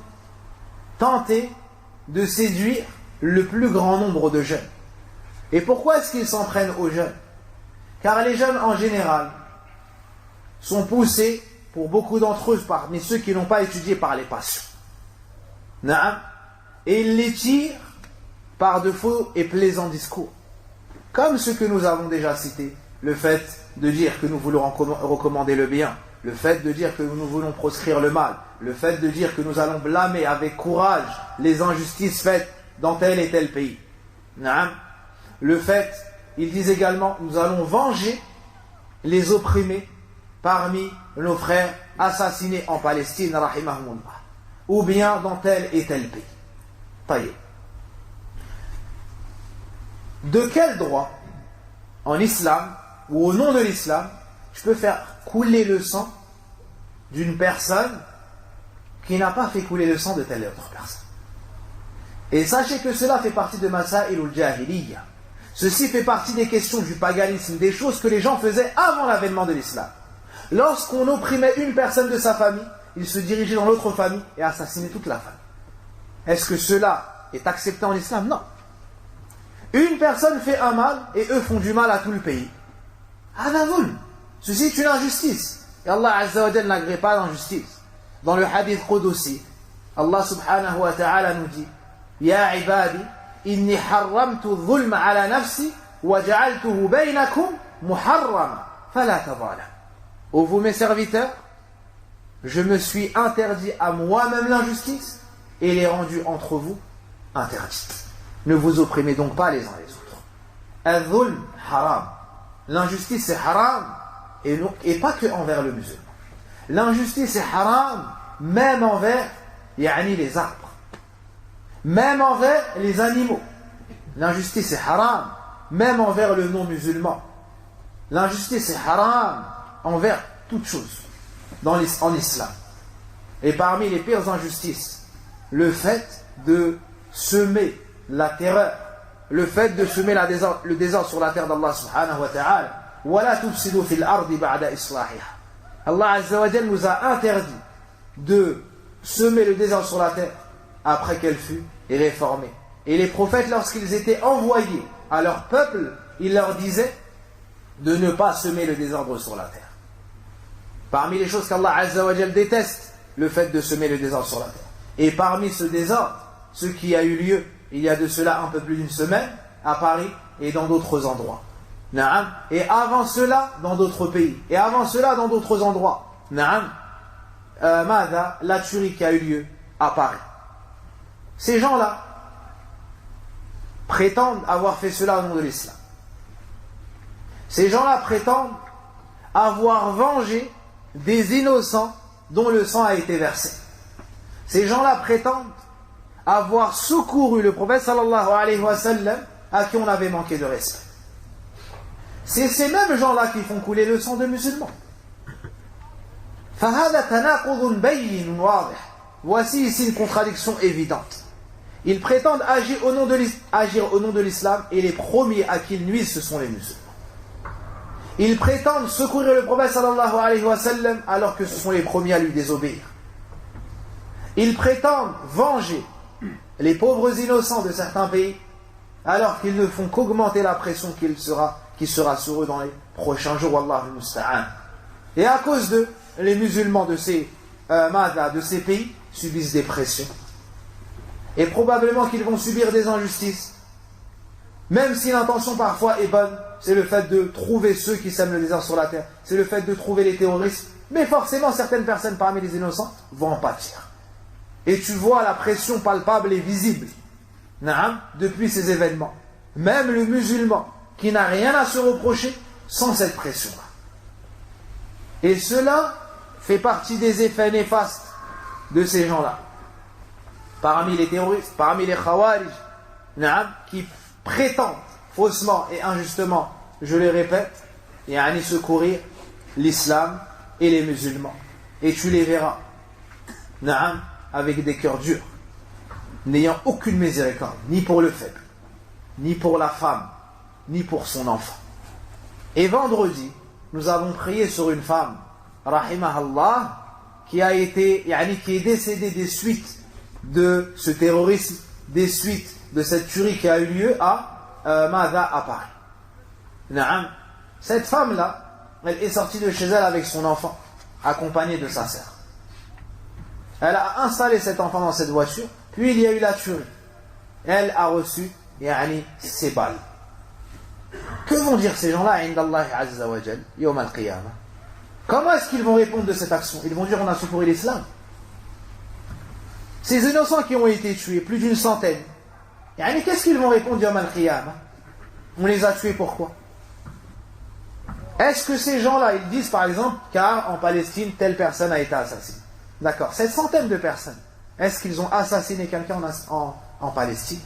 tenté de séduire le plus grand nombre de jeunes. Et pourquoi est-ce qu'ils s'en prennent aux jeunes? Car les jeunes en général sont poussés, pour beaucoup d'entre eux, parmi ceux qui n'ont pas étudié, par les passions. Et ils les tirent par de faux et plaisants discours. Comme ce que nous avons déjà cité, le fait de dire que nous voulons recommander le bien, le fait de dire que nous voulons proscrire le mal, le fait de dire que nous allons blâmer avec courage les injustices faites dans tel et tel pays. Le fait, ils disent également, nous allons venger les opprimés parmi nos frères assassinés en Palestine, rahimahumullah, ou bien dans tel et tel pays. Taïe. De quel droit, en islam, ou au nom de l'islam, je peux faire couler le sang d'une personne qui n'a pas fait couler le sang de telle autre personne? Et sachez que cela fait partie de Masail al-Jahiliya. Ceci fait partie des questions du paganisme, des choses que les gens faisaient avant l'avènement de l'islam. Lorsqu'on opprimait une personne de sa famille, il se dirigeait dans l'autre famille et assassinait toute la famille. Est-ce que cela est accepté en islam? Non. Une personne fait un mal et eux font du mal à tout le pays. Ceci est une injustice. Et Allah Azza wa Jalla n'agrée pas l'injustice. Dans le hadith Qudusi, Allah subhanahu wa ta'ala nous dit: Ya ibadi, inni harramtu dhulma ala nafsi wa ja'altuhu baynakum muharrama fala tadhalam. Ô vous mes serviteurs, je me suis interdit à moi-même l'injustice et l'ai rendue entre vous interdite. Ne vous opprimez donc pas les uns les autres. Al-dhulm haram. L'injustice c'est haram, et pas que envers le musulman. L'injustice est haram même envers les arbres, même envers les animaux. L'injustice est haram même envers le non-musulman. L'injustice est haram envers toute chose en islam. Et parmi les pires injustices, le fait de semer la terreur, le fait de semer le désordre sur la terre d'Allah subhanahu wa ta'ala. وَلَا تُفْسِدُوا فِي الْأَرْضِ بَعْدَ إِصْلَاحِهَا. Allah Azza wa Jalla nous a interdit de semer le désordre sur la terre après qu'elle fut réformée. Et les prophètes, lorsqu'ils étaient envoyés à leur peuple, ils leur disaient de ne pas semer le désordre sur la terre. Parmi les choses qu'Allah Azza wa Jalla déteste, le fait de semer le désordre sur la terre. Et parmi ce désordre, ce qui a eu lieu il y a de cela un peu plus d'une semaine, à Paris et dans d'autres endroits. Et avant cela, dans d'autres pays. Et avant cela, dans d'autres endroits. La tuerie qui a eu lieu à Paris. Ces gens-là prétendent avoir fait cela au nom de l'islam. Ces gens-là prétendent avoir vengé des innocents dont le sang a été versé. Ces gens-là prétendent avoir secouru le prophète sallallahu alayhi wa sallam à qui on avait manqué de respect. C'est ces mêmes gens-là qui font couler le sang de musulmans. Voici ici une contradiction évidente. Ils prétendent agir au nom de l'islam et les premiers à qui ils nuisent, ce sont les musulmans. Ils prétendent secourir le prophète sallallahu alayhi wa sallam alors que ce sont les premiers à lui désobéir. Ils prétendent venger les pauvres innocents de certains pays alors qu'ils ne font qu'augmenter la pression qui sera sur eux dans les prochains jours. Wallahu musta'an. Et à cause d'eux, les musulmans de ces pays subissent des pressions. Et probablement qu'ils vont subir des injustices. Même si l'intention parfois est bonne, c'est le fait de trouver ceux qui sèment le désordre sur la terre, c'est le fait de trouver les terroristes, mais forcément certaines personnes parmi les innocents vont en pâtir. Et tu vois la pression palpable et visible depuis ces événements. Même le musulman qui n'a rien à se reprocher sans cette pression-là. Et cela fait partie des effets néfastes de ces gens-là. Parmi les terroristes, parmi les khawarij, qui prétendent faussement et injustement, je le répète, secourir l'islam et les musulmans. Et tu les verras, avec des cœurs durs, n'ayant aucune miséricorde, ni pour le faible, ni pour la femme, ni pour son enfant. Et vendredi, nous avons prié sur une femme, rahimahullah, qui est décédée des suites de ce terrorisme, des suites de cette tuerie qui a eu lieu à Paris. Cette femme-là, elle est sortie de chez elle avec son enfant, accompagnée de sa sœur. Elle a installé cet enfant dans cette voiture, puis il y a eu la tuerie. Elle a reçu ses balles. Que vont dire ces gens-là, indallahi azza wa jal, yawm al-qiyamah? Comment est-ce qu'ils vont répondre de cette action? Ils vont dire on a secouru l'islam. Ces innocents qui ont été tués, plus d'une centaine, qu'est-ce qu'ils vont répondre yawm al-qiyamah? On les a tués pourquoi? Est-ce que ces gens-là, ils disent par exemple, car en Palestine, telle personne a été assassinée? D'accord, cette centaine de personnes, est-ce qu'ils ont assassiné quelqu'un en Palestine?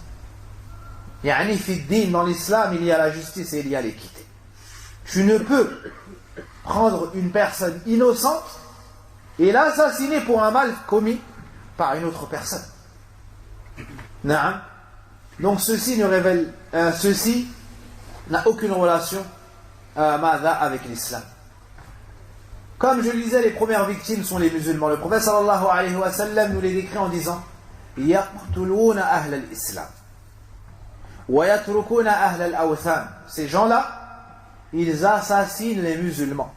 Dans l'islam, il y a la justice et il y a l'équité. Tu ne peux prendre une personne innocente et l'assassiner pour un mal commis par une autre personne. Donc ceci n'a aucune relation avec l'islam. Comme je le disais, les premières victimes sont les musulmans. Le prophète sallallahu alayhi wa sallam nous les décrit en disant yaqtuluna ahl al-islam wa yatrukuna ahl al-awthan. Ces gens-là, ils assassinent les musulmans.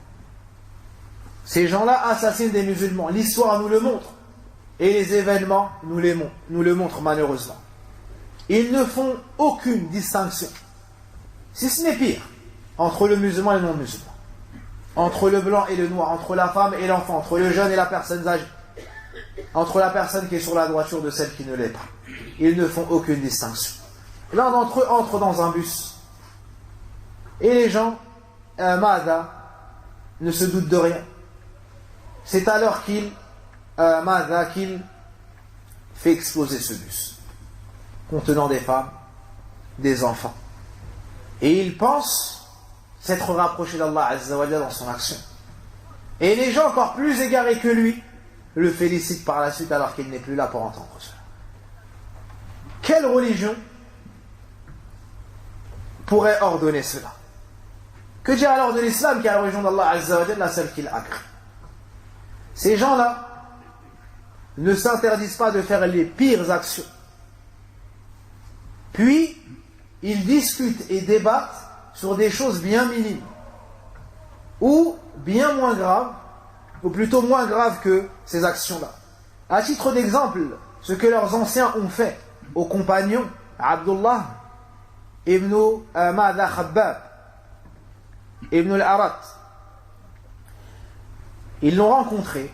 Ces gens-là assassinent des musulmans. L'histoire nous le montre et les événements nous le montrent malheureusement. Ils ne font aucune distinction, si ce n'est pire, entre le musulman et le non-musulman, entre le blanc et le noir, entre la femme et l'enfant, entre le jeune et la personne âgée, entre la personne qui est sur la droiture de celle qui ne l'est pas. Ils ne font aucune distinction. L'un d'entre eux entre dans un bus et les gens ne se doutent de rien. C'est alors qu'il fait exploser ce bus contenant des femmes, des enfants, et il pense s'être rapproché d'Allah Azza wa Jalla dans son action. Et les gens encore plus égarés que lui le félicitent par la suite alors qu'il n'est plus là pour entendre cela. Quelle religion pourrait ordonner cela? Que dire alors de l'islam qui est la religion d'Allah Azza wa Jalla, celle qu'il a créée? Ces gens-là ne s'interdisent pas de faire les pires actions. Puis, ils discutent et débattent sur des choses bien minimes, ou bien moins graves, ou plutôt moins graves que ces actions-là. À titre d'exemple, ce que leurs anciens ont fait aux compagnons, Abdullah ibn Khabbab, ibn al-Arat, ils l'ont rencontré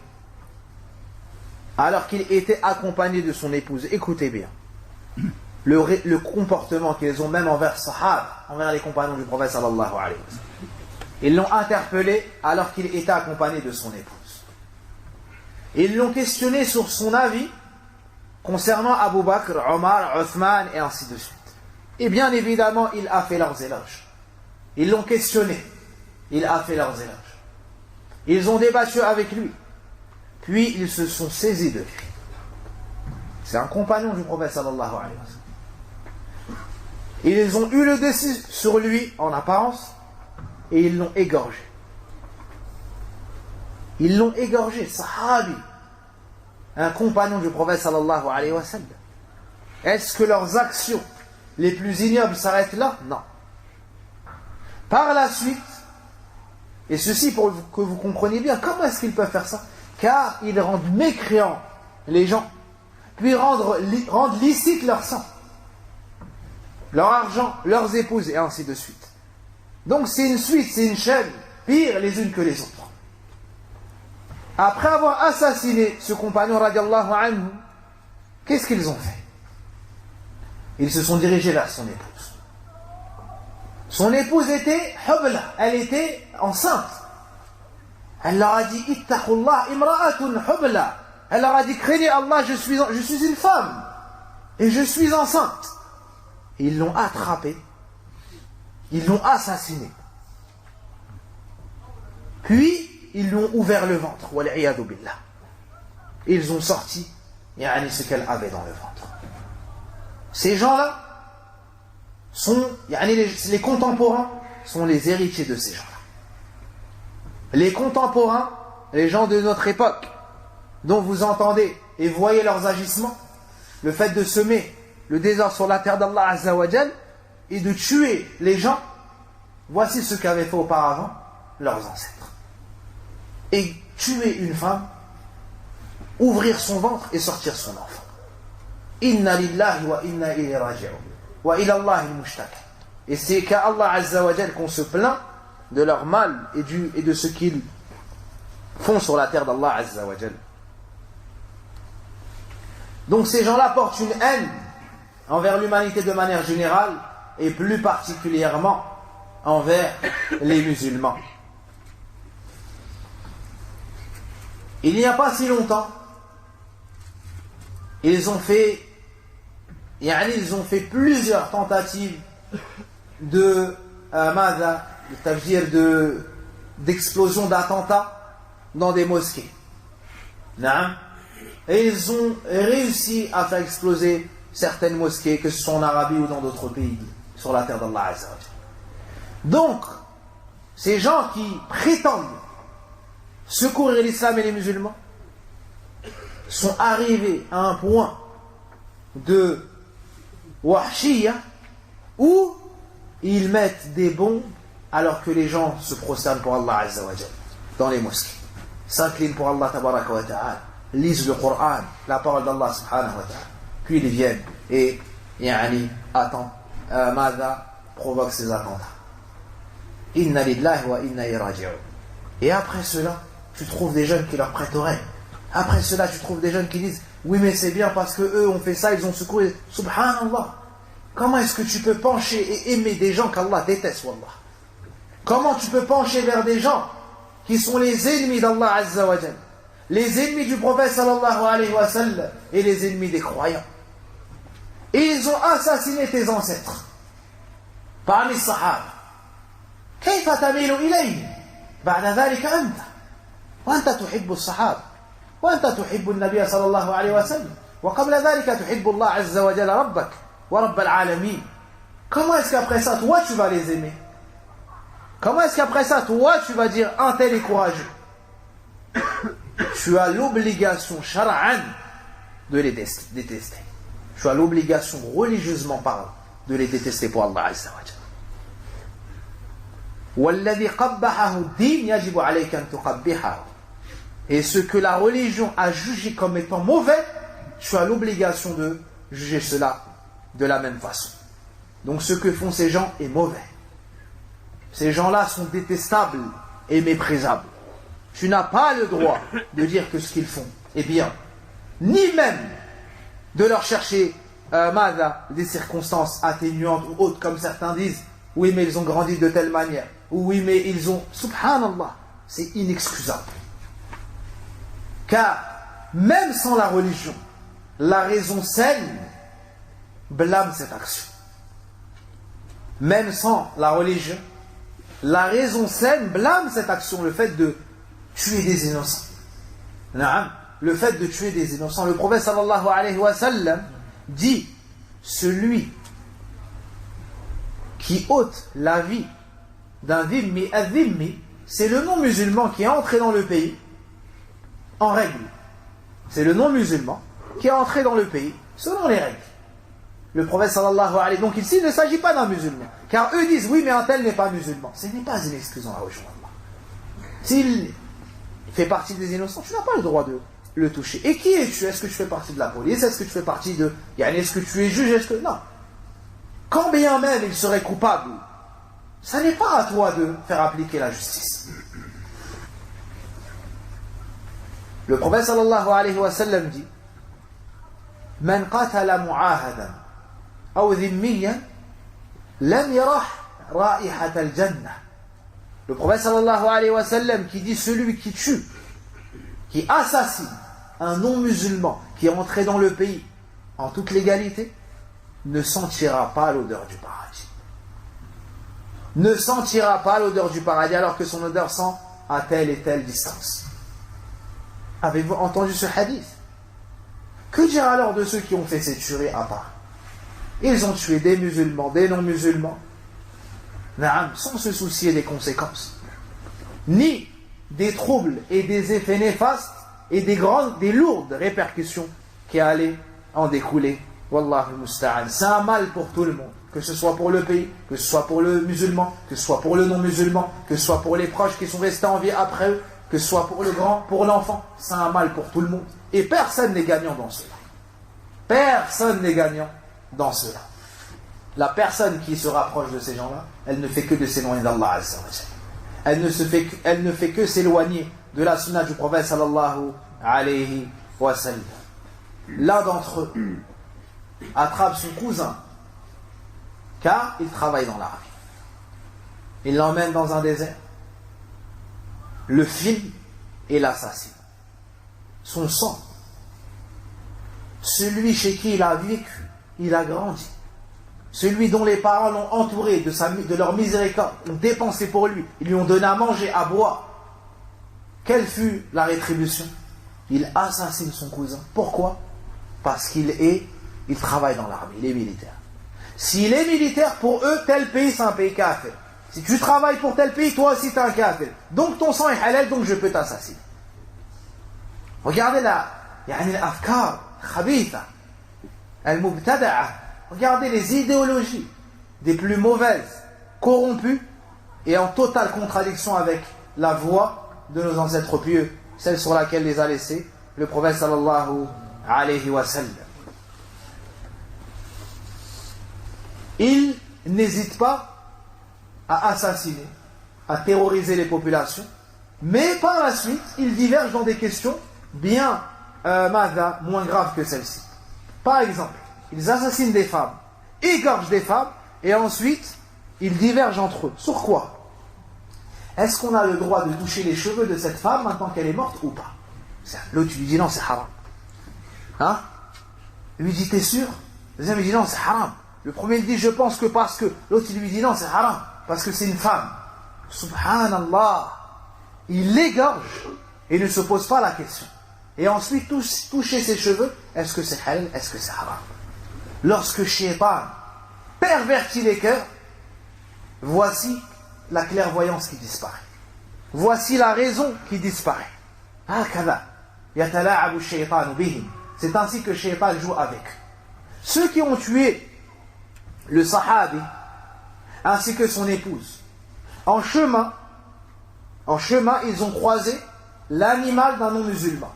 alors qu'il était accompagné de son épouse. Écoutez bien le comportement qu'ils ont même envers Sahaba, envers les compagnons du prophète sallallahu alayhi wa sallam. Ils l'ont interpellé alors qu'il était accompagné de son épouse. Ils l'ont questionné sur son avis concernant Abu Bakr, Omar, Othman et ainsi de suite. Et bien évidemment, il a fait leurs éloges. Ils l'ont questionné. Il a fait leurs éloges. Ils ont débattu avec lui. Puis ils se sont saisis de lui. C'est un compagnon du prophète sallallahu alayhi wa sallam. Ils ont eu le dessus sur lui en apparence et ils l'ont égorgé. Ils l'ont égorgé, sahabi, un compagnon du prophète sallallahu alayhi wa sallam. Est-ce que leurs actions les plus ignobles s'arrêtent là? Non. Par la suite, et ceci pour que vous compreniez bien, comment est-ce qu'ils peuvent faire ça? Car ils rendent mécréants les gens, puis rendent licite leur sang, leur argent, leurs épouses, et ainsi de suite. Donc c'est une suite, c'est une chaîne, pire les unes que les autres. Après avoir assassiné ce compagnon radiallahu anhu, qu'est-ce qu'ils ont fait? Ils se sont dirigés vers son épouse. Son épouse était hubla, elle était enceinte. Elle leur a dit ittaqullah imra'atun hubla. Elle leur a dit craignez Allah, je suis une femme et je suis enceinte. Et ils l'ont attrapée, ils l'ont assassinée. Puis ils lui ont ouvert le ventre, wal'iyadu billah. Et ils ont sorti ce qu'elle avait dans le ventre. Ces gens-là sont, les contemporains sont les héritiers de ces gens-là. Les contemporains, les gens de notre époque, dont vous entendez et voyez leurs agissements, le fait de semer le désordre sur la terre d'Allah Azza wa Jal et de tuer les gens, voici ce qu'avaient fait auparavant leurs ancêtres. Et tuer une femme, ouvrir son ventre et sortir son enfant. Inna lillahi wa inna ilayhi raji'un. Wa ila Allahi al-mushtaka. Et c'est qu'à Allah Azza wa Jal qu'on se plaint de leur mal et de ce qu'ils font sur la terre d'Allah Azza wa Jal. Donc ces gens-là portent une haine envers l'humanité de manière générale et plus particulièrement envers les musulmans. Il n'y a pas si longtemps, ils ont fait plusieurs tentatives d'explosion d'attentats dans des mosquées. Et ils ont réussi à faire exploser certaines mosquées, que ce soit en Arabie ou dans d'autres pays, sur la terre d'Allah Azza wa Jalla. Donc, ces gens qui prétendent secourir l'islam et les musulmans sont arrivés à un point de wahshiyya où ils mettent des bombes alors que les gens se prosternent pour Allah Azza wa Jalla dans les mosquées, s'inclinent pour Allah tabaraka wa ta'ala, lisent le Coran, la parole d'Allah subhanahu wa ta'ala, puis ils viennent et attendent, provoquent ces attentats. Inna lillahi wa inna ilayhi raji'un. Et après cela, tu trouves des jeunes qui leur prêtent oreille. Après cela, tu trouves des jeunes qui disent oui, mais c'est bien parce que eux ont fait ça, ils ont secouru. Subhanallah. Comment est-ce que tu peux pencher et aimer des gens qu'Allah déteste, wallah? Comment tu peux pencher vers des gens qui sont les ennemis d'Allah Azza wa Jal, les ennemis du prophète sallallahu alayhi wa sallam et les ennemis des croyants? Et ils ont assassiné tes ancêtres parmi les sahaba. كيف تميل إليه بعد ذلك أنت وأنت تحب الصحابة وأنت تحب النبي صلى الله عليه وسلم وقبل ذلك تحب الله عز وجل ربك ورب العالمين. Comment est-ce qu'après ça toi tu vas les aimer? Comment est-ce qu'après ça toi tu vas dire un tel est courageux? Tu as l'obligation shar'an de les détester. Tu as l'obligation religieusement parlant de les détester pour Allah Azza wa Jalla. وَالَّذِي قَبَّحَهُ الدِّينِ يَجِبُ عَلَيْكَ أَن تُقَبِّحَهُ. Et ce que la religion a jugé comme étant mauvais, tu as l'obligation de juger cela de la même façon. Donc ce que font ces gens est mauvais. Ces gens-là sont détestables et méprisables. Tu n'as pas le droit de dire que ce qu'ils font est bien, ni même de leur chercher des circonstances atténuantes ou autres, comme certains disent. Oui, mais ils ont grandi de telle manière. Oui, mais ils ont... Subhanallah, c'est inexcusable. Car même sans la religion, la raison saine blâme cette action. Même sans la religion, la raison saine blâme cette action, le fait de tuer des innocents. Le fait de tuer des innocents. Le prophète sallallahu alayhi wa sallam dit, celui qui ôte la vie d'un dhimmi, ad-dhimmi, c'est le non-musulman qui est entré dans le pays en règle. C'est le non-musulman qui est entré dans le pays selon les règles. Le prophète sallallahu alayhi, donc ici il ne s'agit pas d'un musulman, car eux disent oui mais un tel n'est pas musulman. Ce n'est pas une excuse en la religion d'Allah. S'il fait partie des innocents, tu n'as pas le droit de le toucher. Et qui es-tu? Est-ce que tu fais partie de la police? Est-ce que tu fais partie de... Est-ce que tu es juge? Est-ce que... Non. Quand bien même il serait coupable, ça n'est pas à toi de faire appliquer la justice. Le prophète sallallahu alayhi wa sallam dit, Man qatala mu'ahadan aw dhimmiyan lam yarah ra'ihat al-jannah. Le prophète sallallahu alayhi wa sallam qui dit celui qui tue, qui assassine un non-musulman qui est entré dans le pays en toute légalité, ne sentira pas l'odeur du paradis. Ne sentira pas l'odeur du paradis alors que son odeur sent à telle et telle distance. Avez-vous entendu ce hadith? Que dire alors de ceux qui ont fait ces tueries à part? Ils ont tué des musulmans, des non-musulmans, sans se soucier des conséquences, ni des troubles et des effets néfastes et des lourdes répercussions qui allaient en découler. Wallahu musta'an. C'est un mal pour tout le monde, que ce soit pour le pays, que ce soit pour le musulman, que ce soit pour le non-musulman, que ce soit pour les proches qui sont restés en vie après eux, que ce soit pour le grand, pour l'enfant. C'est un mal pour tout le monde. Et personne n'est gagnant dans cela. Personne n'est gagnant dans cela. La personne qui se rapproche de ces gens-là, elle ne fait que de s'éloigner d'Allah Azza wa Jalla. Elle ne fait que s'éloigner de la sunna du prophète sallallahu alayhi wa sallam. L'un d'entre eux attrape son cousin car il travaille dans l'armée. Il l'emmène dans un désert, le filme et l'assassine. Son sang, celui chez qui il a vécu, il a grandi, celui dont les parents l'ont entouré de leur miséricorde, ont dépensé pour lui, ils lui ont donné à manger, à boire. Quelle fut la rétribution? Il assassine son cousin. Pourquoi? Parce qu'il travaille dans l'armée, il est militaire. S'il est militaire, pour eux, tel pays c'est un pays kafir. Si tu travailles pour tel pays, toi aussi tu es un kafir. Donc ton sang est halal, donc je peux t'assassiner. Regardez l'afkar khabitha, al-mubtada'a. Regardez les idéologies des plus mauvaises, corrompues et en totale contradiction avec la voie de nos ancêtres pieux, celle sur laquelle les a laissés le prophète sallallahu alayhi wa sallam. Il n'hésite pas à assassiner, à terroriser les populations, mais par la suite, il diverge dans des questions bien moins graves que celle-ci. Par exemple, ils assassinent des femmes, égorgent des femmes, et ensuite, ils divergent entre eux. Sur quoi? Est-ce qu'on a le droit de toucher les cheveux de cette femme maintenant qu'elle est morte ou pas? L'autre lui dit non, c'est haram. Hein? Lui dit t'es sûr? Le deuxième lui dit non, c'est haram. Le premier il dit je pense que parce que. L'autre il lui dit non, c'est haram, parce que c'est une femme. Subhanallah. Il l'égorge et ne se pose pas la question. Et ensuite toucher ses cheveux, est-ce que c'est halal, est-ce que c'est haram? Lorsque Shaitan pervertit les cœurs, voici la clairvoyance qui disparaît. Voici la raison qui disparaît. C'est ainsi que Shaitan joue avec. Ceux qui ont tué le sahabi ainsi que son épouse, en chemin, ils ont croisé l'animal d'un non-musulman.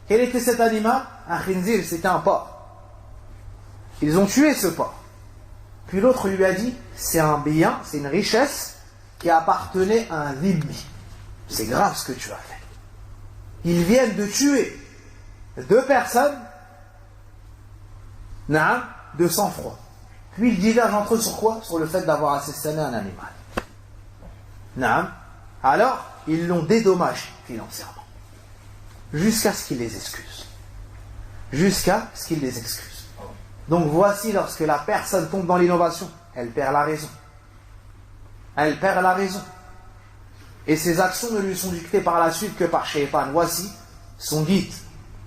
Quel était cet animal? Un khinzir, c'était un porc. Ils ont tué ce porc. Puis l'autre lui a dit, c'est un bien, c'est une richesse qui appartenait à un dhimmi. C'est grave ce que tu as fait. Ils viennent de tuer deux personnes de sang-froid. Puis ils divergent entre eux sur quoi? Sur le fait d'avoir assassiné un animal. Alors, ils l'ont dédommagé financièrement. Jusqu'à ce qu'il les excuse. Jusqu'à ce qu'il les excuse. Donc voici lorsque la personne tombe dans l'innovation, elle perd la raison. Elle perd la raison. Et ses actions ne lui sont dictées par la suite que par Shaitan. Voici son guide.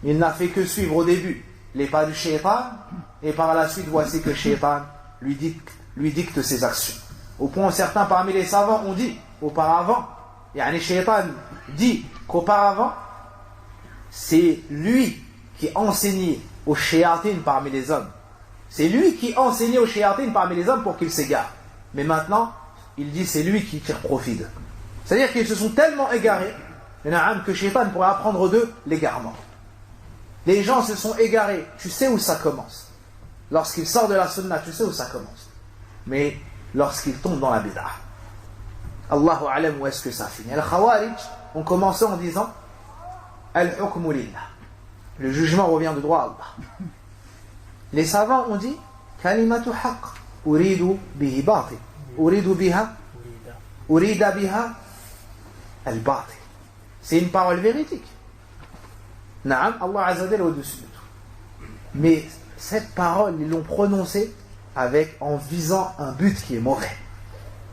Il n'a fait que suivre au début les pas du Shaitan, et par la suite voici que Shaitan lui dicte ses actions. Au point où certains parmi les savants ont dit auparavant, Shaitan dit qu'auparavant, c'est lui qui enseignait aux shayatin parmi les hommes. C'est lui qui enseignait aux shayatin parmi les hommes pour qu'ils s'égarent. Mais maintenant, il dit c'est lui qui tire profit d'eux. C'est-à-dire qu'ils se sont tellement égarés que Shaitan pourrait apprendre d'eux l'égarement. Les gens se sont égarés. Tu sais où ça commence. Lorsqu'ils sortent de la sunna, tu sais où ça commence. Mais lorsqu'ils tombent dans la bid'ah, Allahu a'lam où est-ce que ça finit. Al-Khawarij ont commencé en disant Al-hukmu lillah. Le jugement revient de droit à Allah. Les savants ont dit Kalimatu haqq uridu bihi batil. Urida biha al-batil. C'est une parole véridique. Na'am, Allah Azza wa Jalla est au-dessus de tout. Mais cette parole, ils l'ont prononcée en visant un but qui est mauvais.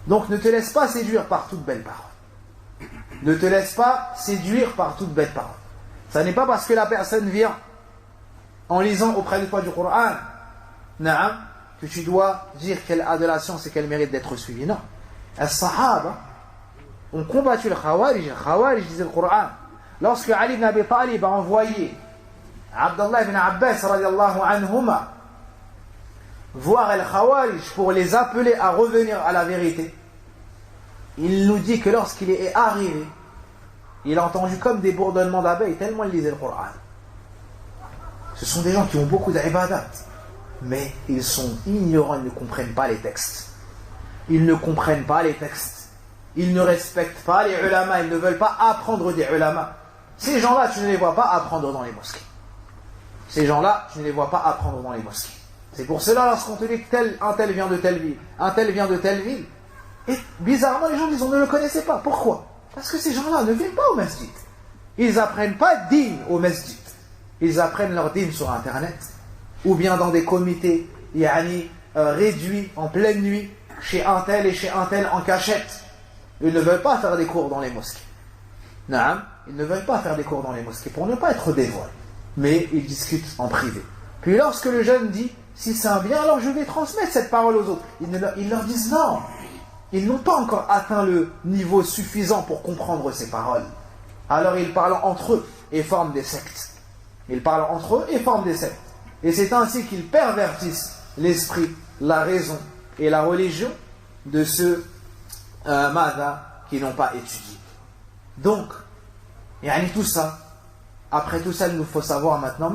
Donc ne te laisse pas séduire par toute belle parole. Ne te laisse pas séduire par toute belle parole. Ça n'est pas parce que la personne vient en lisant auprès de toi du Coran, na'am, que tu dois dire qu'elle a de la science et qu'elle mérite d'être suivie. Non. Les Sahaba ont combattu le Khawarij. Le Khawarij disait le Coran. Lorsque Ali ibn Abi Talib a envoyé Abdullah ibn Abbas radiallahu anhuma voir les Khawarij pour les appeler à revenir à la vérité, il nous dit que lorsqu'il est arrivé, il a entendu comme des bourdonnements d'abeilles tellement il lisait le Coran. Ce sont des gens qui ont beaucoup d'ibadat, mais ils sont ignorants, ils ne comprennent pas les textes. Ils ne comprennent pas les textes. Ils ne respectent pas les ulama, ils ne veulent pas apprendre des ulama. Ces gens-là, tu ne les vois pas apprendre dans les mosquées. Ces gens-là, tu ne les vois pas apprendre dans les mosquées. C'est pour cela, lorsqu'on te dit un tel vient de telle ville, un tel vient de telle ville, et bizarrement, les gens disent on ne le connaissait pas. Pourquoi? Parce que ces gens-là ne viennent pas au masjid. Ils n'apprennent pas din au masjid. Ils apprennent leur din sur Internet, ou bien dans des comités réduits en pleine nuit, chez un tel et chez un tel en cachette. Ils ne veulent pas faire des cours dans les mosquées. Non, ils ne veulent pas faire des cours dans les mosquées pour ne pas être dévoilés. Mais ils discutent en privé. Puis lorsque le jeune dit, si c'est un bien, alors je vais transmettre cette parole aux autres. Ils leur disent non. Ils n'ont pas encore atteint le niveau suffisant pour comprendre ces paroles. Alors ils parlent entre eux et forment des sectes. Ils parlent entre eux et forment des sectes. Et c'est ainsi qu'ils pervertissent l'esprit, la raison et la religion de ceux qui n'ont pas étudié. Donc, tout ça, après tout ça, il nous faut savoir maintenant,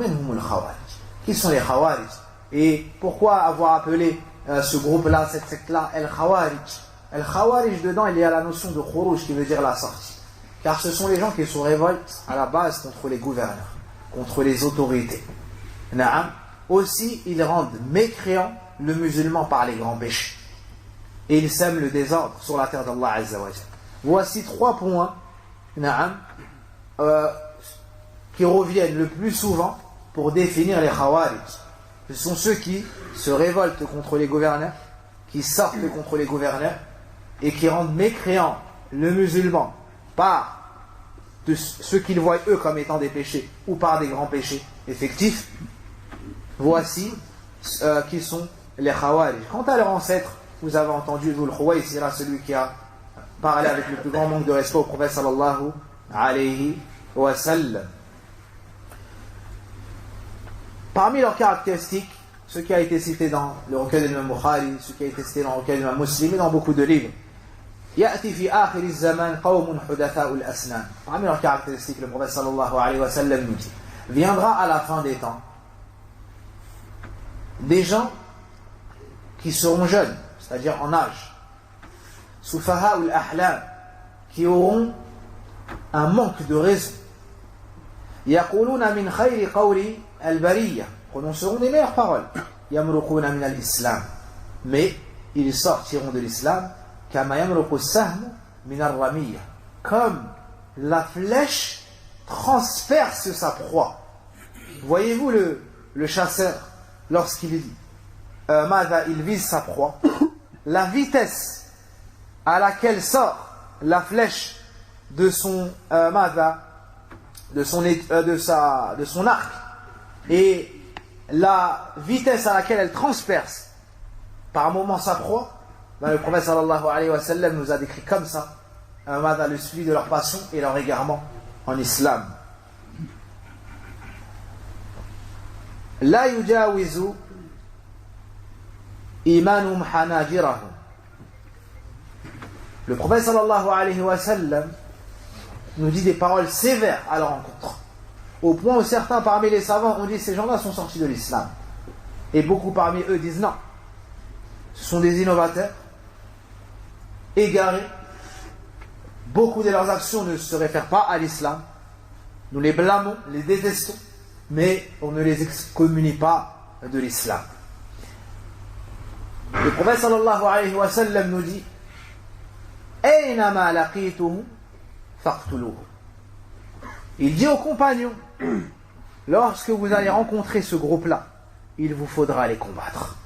qui sont les Khawarij? Et pourquoi avoir appelé ce groupe-là, cette secte-là, El Khawarij? El Khawarij, dedans, il y a la notion de Khuruj qui veut dire la sortie. Car ce sont les gens qui se révoltent à la base contre les gouverneurs, contre les autorités. Na'am. Aussi, ils rendent mécréant le musulman par les grands péchés. Et ils sèment le désordre sur la terre d'Allah Azza wa Jalla. Voici 3 points qui reviennent le plus souvent pour définir les Khawarij. Ce sont ceux qui se révoltent contre les gouverneurs, qui sortent contre les gouverneurs et qui rendent mécréant le musulman par de ce qu'ils voient eux comme étant des péchés ou par des grands péchés effectifs. Voici qui sont les Khawarij. Quant à leur ancêtre, vous avez entendu Dhul Khuwaysira, celui qui a parlé avec le plus grand manque de respect au prophète sallallahu alayhi wa sallam. Parmi leurs caractéristiques, ce qui a été cité dans le recueil de l'imam Bukhari, ce qui a été cité dans le recueil de l'imam Muslim et dans beaucoup de livres, يأتي في آخر الزمان قوم حدثاء الأسنان. Parmi leurs caractéristiques, le prophète sallallahu alayhi wa sallam nous dit, viendra à la fin des temps des gens qui seront jeunes, c'est-à-dire en âge, sufaha al-ahlam, qui auront un manque de raison, yaquluna min khayri qawli al-bariyya, prononceront des meilleures paroles, yamruquna min al-islam, mais ils sortiront de l'islam kama yamruqu as-sahm min ar-ramiyya, comme la flèche transperce sa proie. Voyez-vous le chasseur, lorsqu'il dit il vise sa proie, la vitesse à laquelle sort la flèche de son de son arc et la vitesse à laquelle elle transperce par moment sa proie, le prophète sallallahu alayhi wa sallam nous a décrit comme ça le suivi de leur passion et leur égarement en islam. La yujawizu imanum hanajirahum. Le prophète sallallahu alayhi wa sallam nous dit des paroles sévères à leur encontre, au point où certains parmi les savants ont dit ces gens-là sont sortis de l'islam, et beaucoup parmi eux disent non, ce sont des innovateurs égarés, beaucoup de leurs actions ne se réfèrent pas à l'islam, nous les blâmons, les détestons, mais on ne les excommunie pas de l'islam. Le prophète sallallahu alayhi wa sallam nous dit aynama laqituhum فاقتلوه. Il dit aux compagnons, lorsque vous allez rencontrer ce groupe-là, il vous faudra les combattre.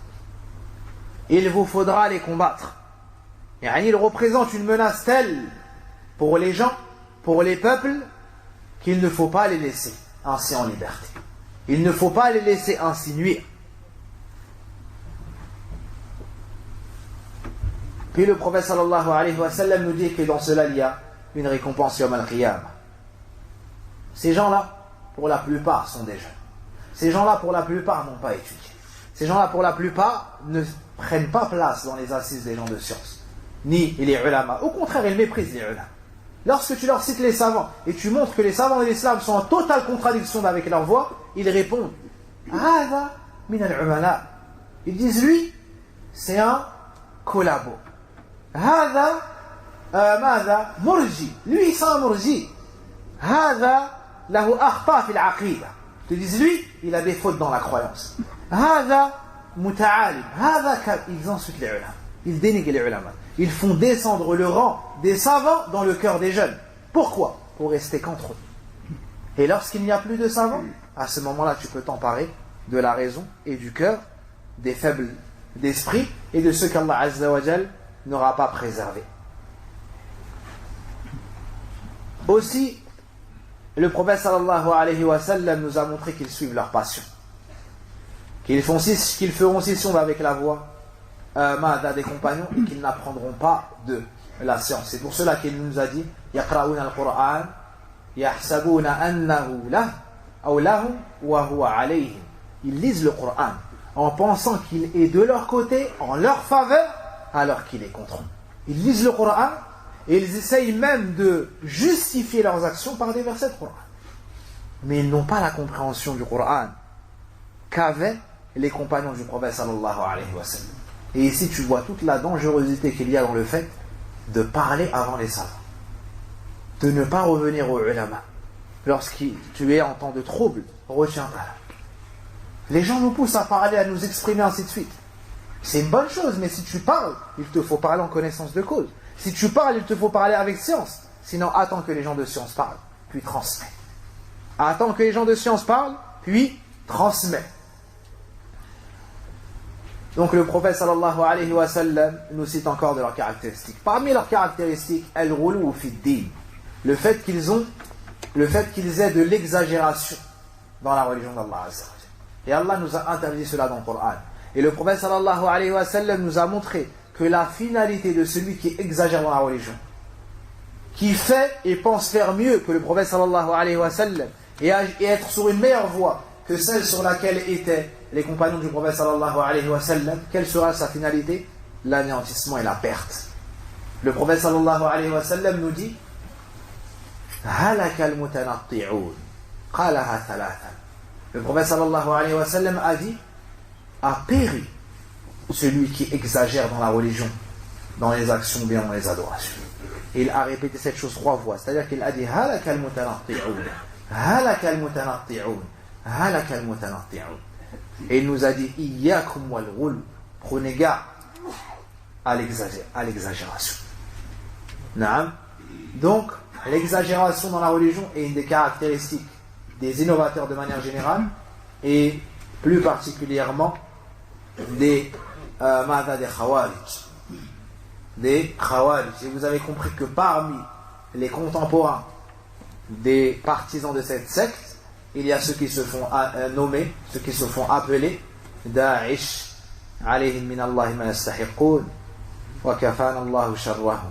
Il vous faudra les combattre. Et il représente une menace telle pour les gens, pour les peuples, qu'il ne faut pas les laisser ainsi en liberté. Il ne faut pas les laisser ainsi nuire. Puis le prophète sallallahu alayhi wa sallam nous dit que dans cela il y a une récompense yawm al-qiyamah. Ces gens-là, pour la plupart, sont des jeunes. Ces gens-là, pour la plupart, n'ont pas étudié. Ces gens-là, pour la plupart, ne prennent pas place dans les assises des gens de science, ni les ulama. Au contraire, ils méprisent les ulama. Lorsque tu leur cites les savants, et tu montres que les savants de l'islam sont en totale contradiction avec leur voix, ils répondent « Hada min al-umala » Ils disent « Lui, c'est un collabo. »« Hada mada murji » Lui, c'est un murji. « Hada lahu akhta fil aqida » Ils te disent « Lui, il a des fautes dans la croyance. »« Hada muta'alim » Ils insultent les ulama. Ils dénigrent les ulama. Ils font descendre le rang des savants dans le cœur des jeunes. Pourquoi? Pour rester qu'entre eux. Et lorsqu'il n'y a plus de savants, à ce moment-là, tu peux t'emparer de la raison et du cœur, des faibles d'esprit et de ceux qu'Allah Azza wa Jal n'aura pas préservés. Aussi, le prophète sallallahu alayhi wa sallam nous a montré qu'ils suivent leur passion. Qu'ils feront scission avec la voix des compagnons et qu'ils n'apprendront pas de la science. C'est pour cela qu'il nous a dit yaqra'una al-Qur'an yahsabuna annahu lahu wa huwa alayhim. Ils lisent le Coran en pensant qu'il est de leur côté, en leur faveur, alors qu'il est contre eux. Ils lisent le Coran et ils essayent même de justifier leurs actions par des versets de Coran. Mais ils n'ont pas la compréhension du Coran qu'avaient les compagnons du prophète sallallahu alayhi wa sallam. Et ici, tu vois toute la dangerosité qu'il y a dans le fait de parler avant les savants. De ne pas revenir aux ulama. Lorsque tu es en temps de trouble, retiens-toi là. Les gens nous poussent à parler, à nous exprimer, ainsi de suite. C'est une bonne chose, mais si tu parles, il te faut parler en connaissance de cause. Si tu parles, il te faut parler avec science. Sinon, attends que les gens de science parlent, puis transmets. Attends que les gens de science parlent, puis transmets. Donc le prophète sallallahu alayhi wa sallam nous cite encore de leurs caractéristiques. Parmi leurs caractéristiques, al-ghulu fi ad-din, le fait qu'ils aient de l'exagération dans la religion d'Allah Azza wa Jalla. Et Allah nous a interdit cela dans le Coran. Et le prophète sallallahu alayhi wa sallam nous a montré que la finalité de celui qui exagère dans la religion, qui fait et pense faire mieux que le prophète sallallahu alayhi wa sallam et être sur une meilleure voie que celle sur laquelle étaient les compagnons du prophète sallallahu alayhi wa sallam, quelle sera sa finalité? L'anéantissement et la perte. Le prophète sallallahu alayhi wa sallam nous dit halaka al-mutanatti'un qalaha thalathan. Le prophète sallallahu alayhi wa sallam a dit a péri celui qui exagère dans la religion, dans les actions bien dans les adorations. Et il a répété cette chose 3 fois, c'est-à-dire qu'il a dit halaka al-mutanatti'un, halaka al-mutanatti'un, halaka al-mutanatti'un. Et il nous a dit iyyakum wal ghul, prenez garde à l'exagération. Naam. Donc l'exagération dans la religion est une des caractéristiques des innovateurs de manière générale et plus particulièrement des khawarij. Des khawarij. Et vous avez compris que parmi les contemporains des partisans de cette secte, il y a ceux qui se font nommer, ceux qui se font appeler Daesh, alayhim min Allah ma yastahiqun, wa kafana Allahu sharrahum.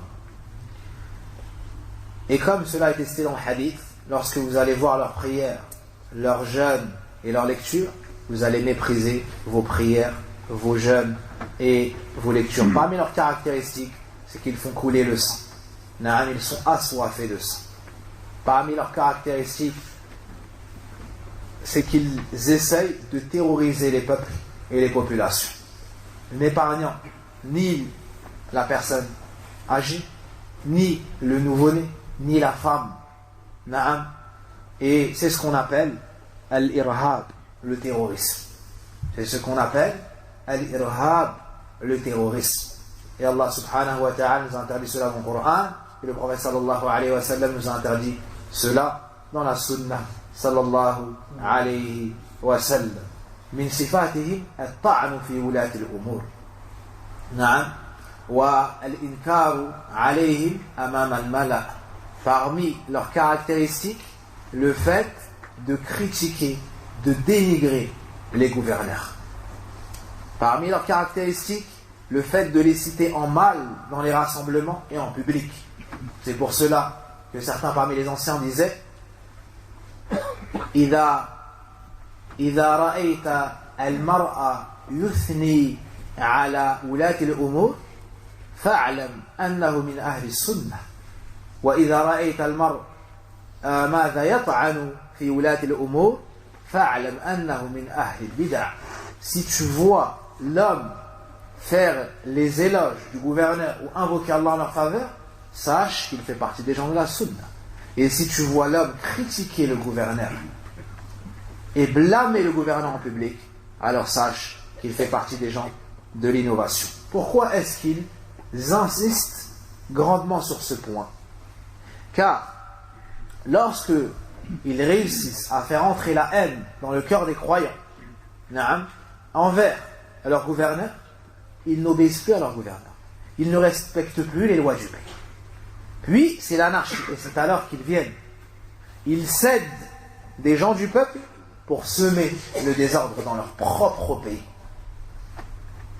Et comme cela a été cité dans le hadith, lorsque vous allez voir leurs prières, leurs jeûnes et leurs lectures, vous allez mépriser vos prières, vos jeûnes et vos lectures. Parmi leurs caractéristiques, c'est qu'ils font couler le sang. Ils sont assoiffés de sang. Parmi leurs caractéristiques, c'est qu'ils essayent de terroriser les peuples et les populations, n'épargnant ni la personne âgée, ni le nouveau-né, ni la femme. Naam. Et c'est ce qu'on appelle al-irhab, le terrorisme. C'est ce qu'on appelle al-irhab, le terrorisme. Et Allah subhanahu wa ta'ala nous interdit cela dans le Coran. Et le prophète sallallahu alayhi wa sallam nous a interdit cela dans la sunna sallallahu alayhi wa sallam. من صفاتهم الطعن في ولاة الأمور. نعم. والإنكار عليهم أمام الملأ. Parmi leurs caractéristiques, le fait de critiquer, de dénigrer les gouverneurs. Parmi leurs caractéristiques, le fait de les citer en mal dans les rassemblements et en public. C'est pour cela que certains parmi les anciens disaient إذا رأيت المرأة يثني على ولاة الأمور فاعلم أنه من أهل السنة وإذا رأيت المرء ماذا يطعن في ولاة الأمور فاعلم أنه من أهل البدع. Si tu vois l'homme faire les éloges du gouverneur ou invoquer Allah en leur faveur, sache qu'il fait partie des gens de la sunna. Et si tu vois l'homme critiquer le gouverneur et blâmer le gouverneur en public, alors sache qu'il fait partie des gens de l'innovation. Pourquoi est-ce qu'ils insistent grandement sur ce point? Car lorsque ils réussissent à faire entrer la haine dans le cœur des croyants envers leur gouverneur, ils n'obéissent plus à leur gouverneur. Ils ne respectent plus les lois du pays. Puis c'est l'anarchie, et c'est alors qu'ils viennent. Ils cèdent des gens du peuple pour semer le désordre dans leur propre pays.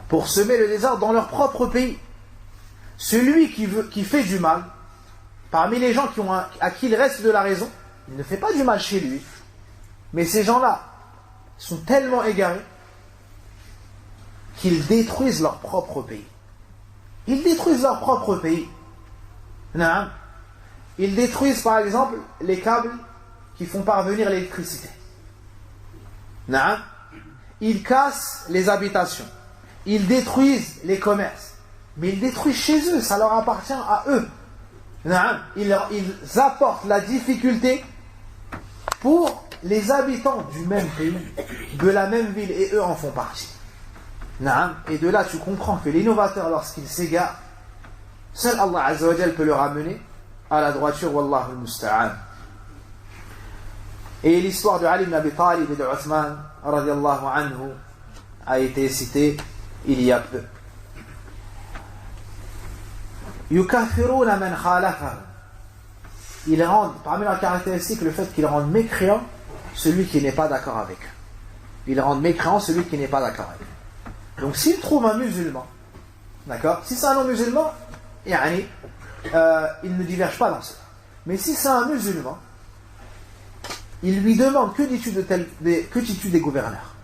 Pour semer le désordre dans leur propre pays. Celui qui fait du mal, parmi les gens à qui il reste de la raison, il ne fait pas du mal chez lui. Mais ces gens-là sont tellement égarés qu'ils détruisent leur propre pays. Ils détruisent leur propre pays. Ils détruisent par exemple les câbles qui font parvenir l'électricité. Ils cassent les habitations. Ils détruisent les commerces. Mais ils détruisent chez eux, ça leur appartient à eux. Ils apportent la difficulté pour les habitants du même pays, de la même ville, et eux en font partie. Et de là tu comprends que l'innovateur, lorsqu'il s'égare, seul Allah Azza wa Jal peut le ramener à la droiture. Wallahu al-musta'an. Et l'histoire de Ali ibn Abi Talib et de Uthman radiyallahu anhu a été citée il y a peu. Yukaffiruna man khalafahu. Ils rendent, parmi leurs caractéristiques, le fait qu'ils rendent mécréant celui qui n'est pas d'accord avec eux. Ils rendent mécréant celui qui n'est pas d'accord avec eux. Donc s'ils trouvent un musulman, d'accord, si c'est un non-musulman, il ne diverge pas dans cela. Mais si c'est un musulman, il lui demande que dis-tu des gouverneurs,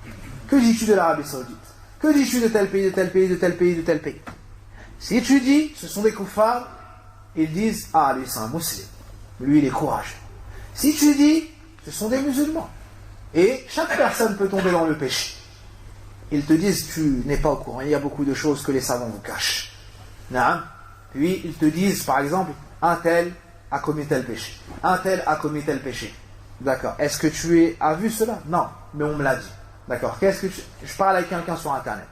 que dis-tu de l'Arabie Saoudite, que dis-tu de tel pays, de tel pays, de tel pays, de tel pays. Si tu dis ce sont des kuffars, ils disent ah lui c'est un musulman, lui il est courageux. Si tu dis ce sont des musulmans, et chaque personne peut tomber dans le péché, ils te disent tu n'es pas au courant, il y a beaucoup de choses que les savants vous cachent. Puis ils te disent par exemple un tel a commis tel péché, un tel a commis tel péché. D'accord. Est-ce que tu as vu cela? Non, mais on me l'a dit. D'accord. Je parle avec quelqu'un sur Internet.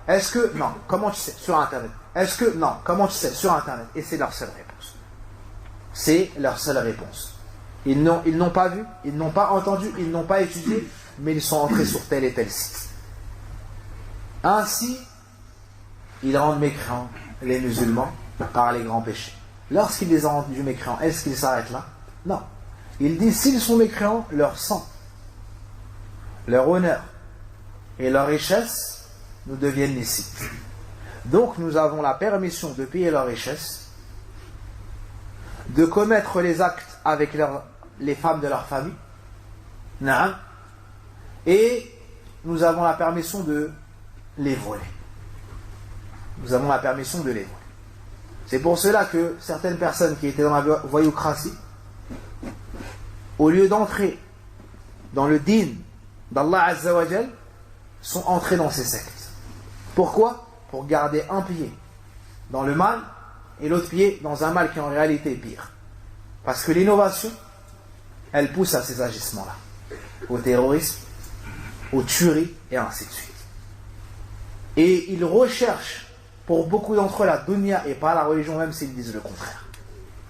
Est-ce que non? Comment tu sais? Sur Internet. Est-ce que non? Comment tu sais? Sur Internet. Et c'est leur seule réponse. C'est leur seule réponse. Ils n'ont pas vu, ils n'ont pas entendu, ils n'ont pas étudié, mais ils sont entrés sur tel et tel site. Ainsi, ils rendent mécréants les musulmans par les grands péchés. Lorsqu'ils les ont rendus mécréants, est-ce qu'ils s'arrêtent là? Non. Ils disent s'ils sont mécréants, leur sang, leur honneur et leur richesse nous deviennent licites. Donc nous avons la permission de payer leur richesse, de commettre les actes avec les femmes de leur famille, et nous avons la permission de les voler. Nous avons la permission de les voler. C'est pour cela que certaines personnes qui étaient dans la voyoucratie, au lieu d'entrer dans le din d'Allah Azza wa Jal, sont entrés dans ces sectes. Pourquoi? Pour garder un pied dans le mal et l'autre pied dans un mal qui en réalité est pire. Parce que l'innovation, elle pousse à ces agissements-là, au terrorisme, aux tueries et ainsi de suite. Et ils recherchent pour beaucoup d'entre eux la dunya et pas la religion, même s'ils disent le contraire.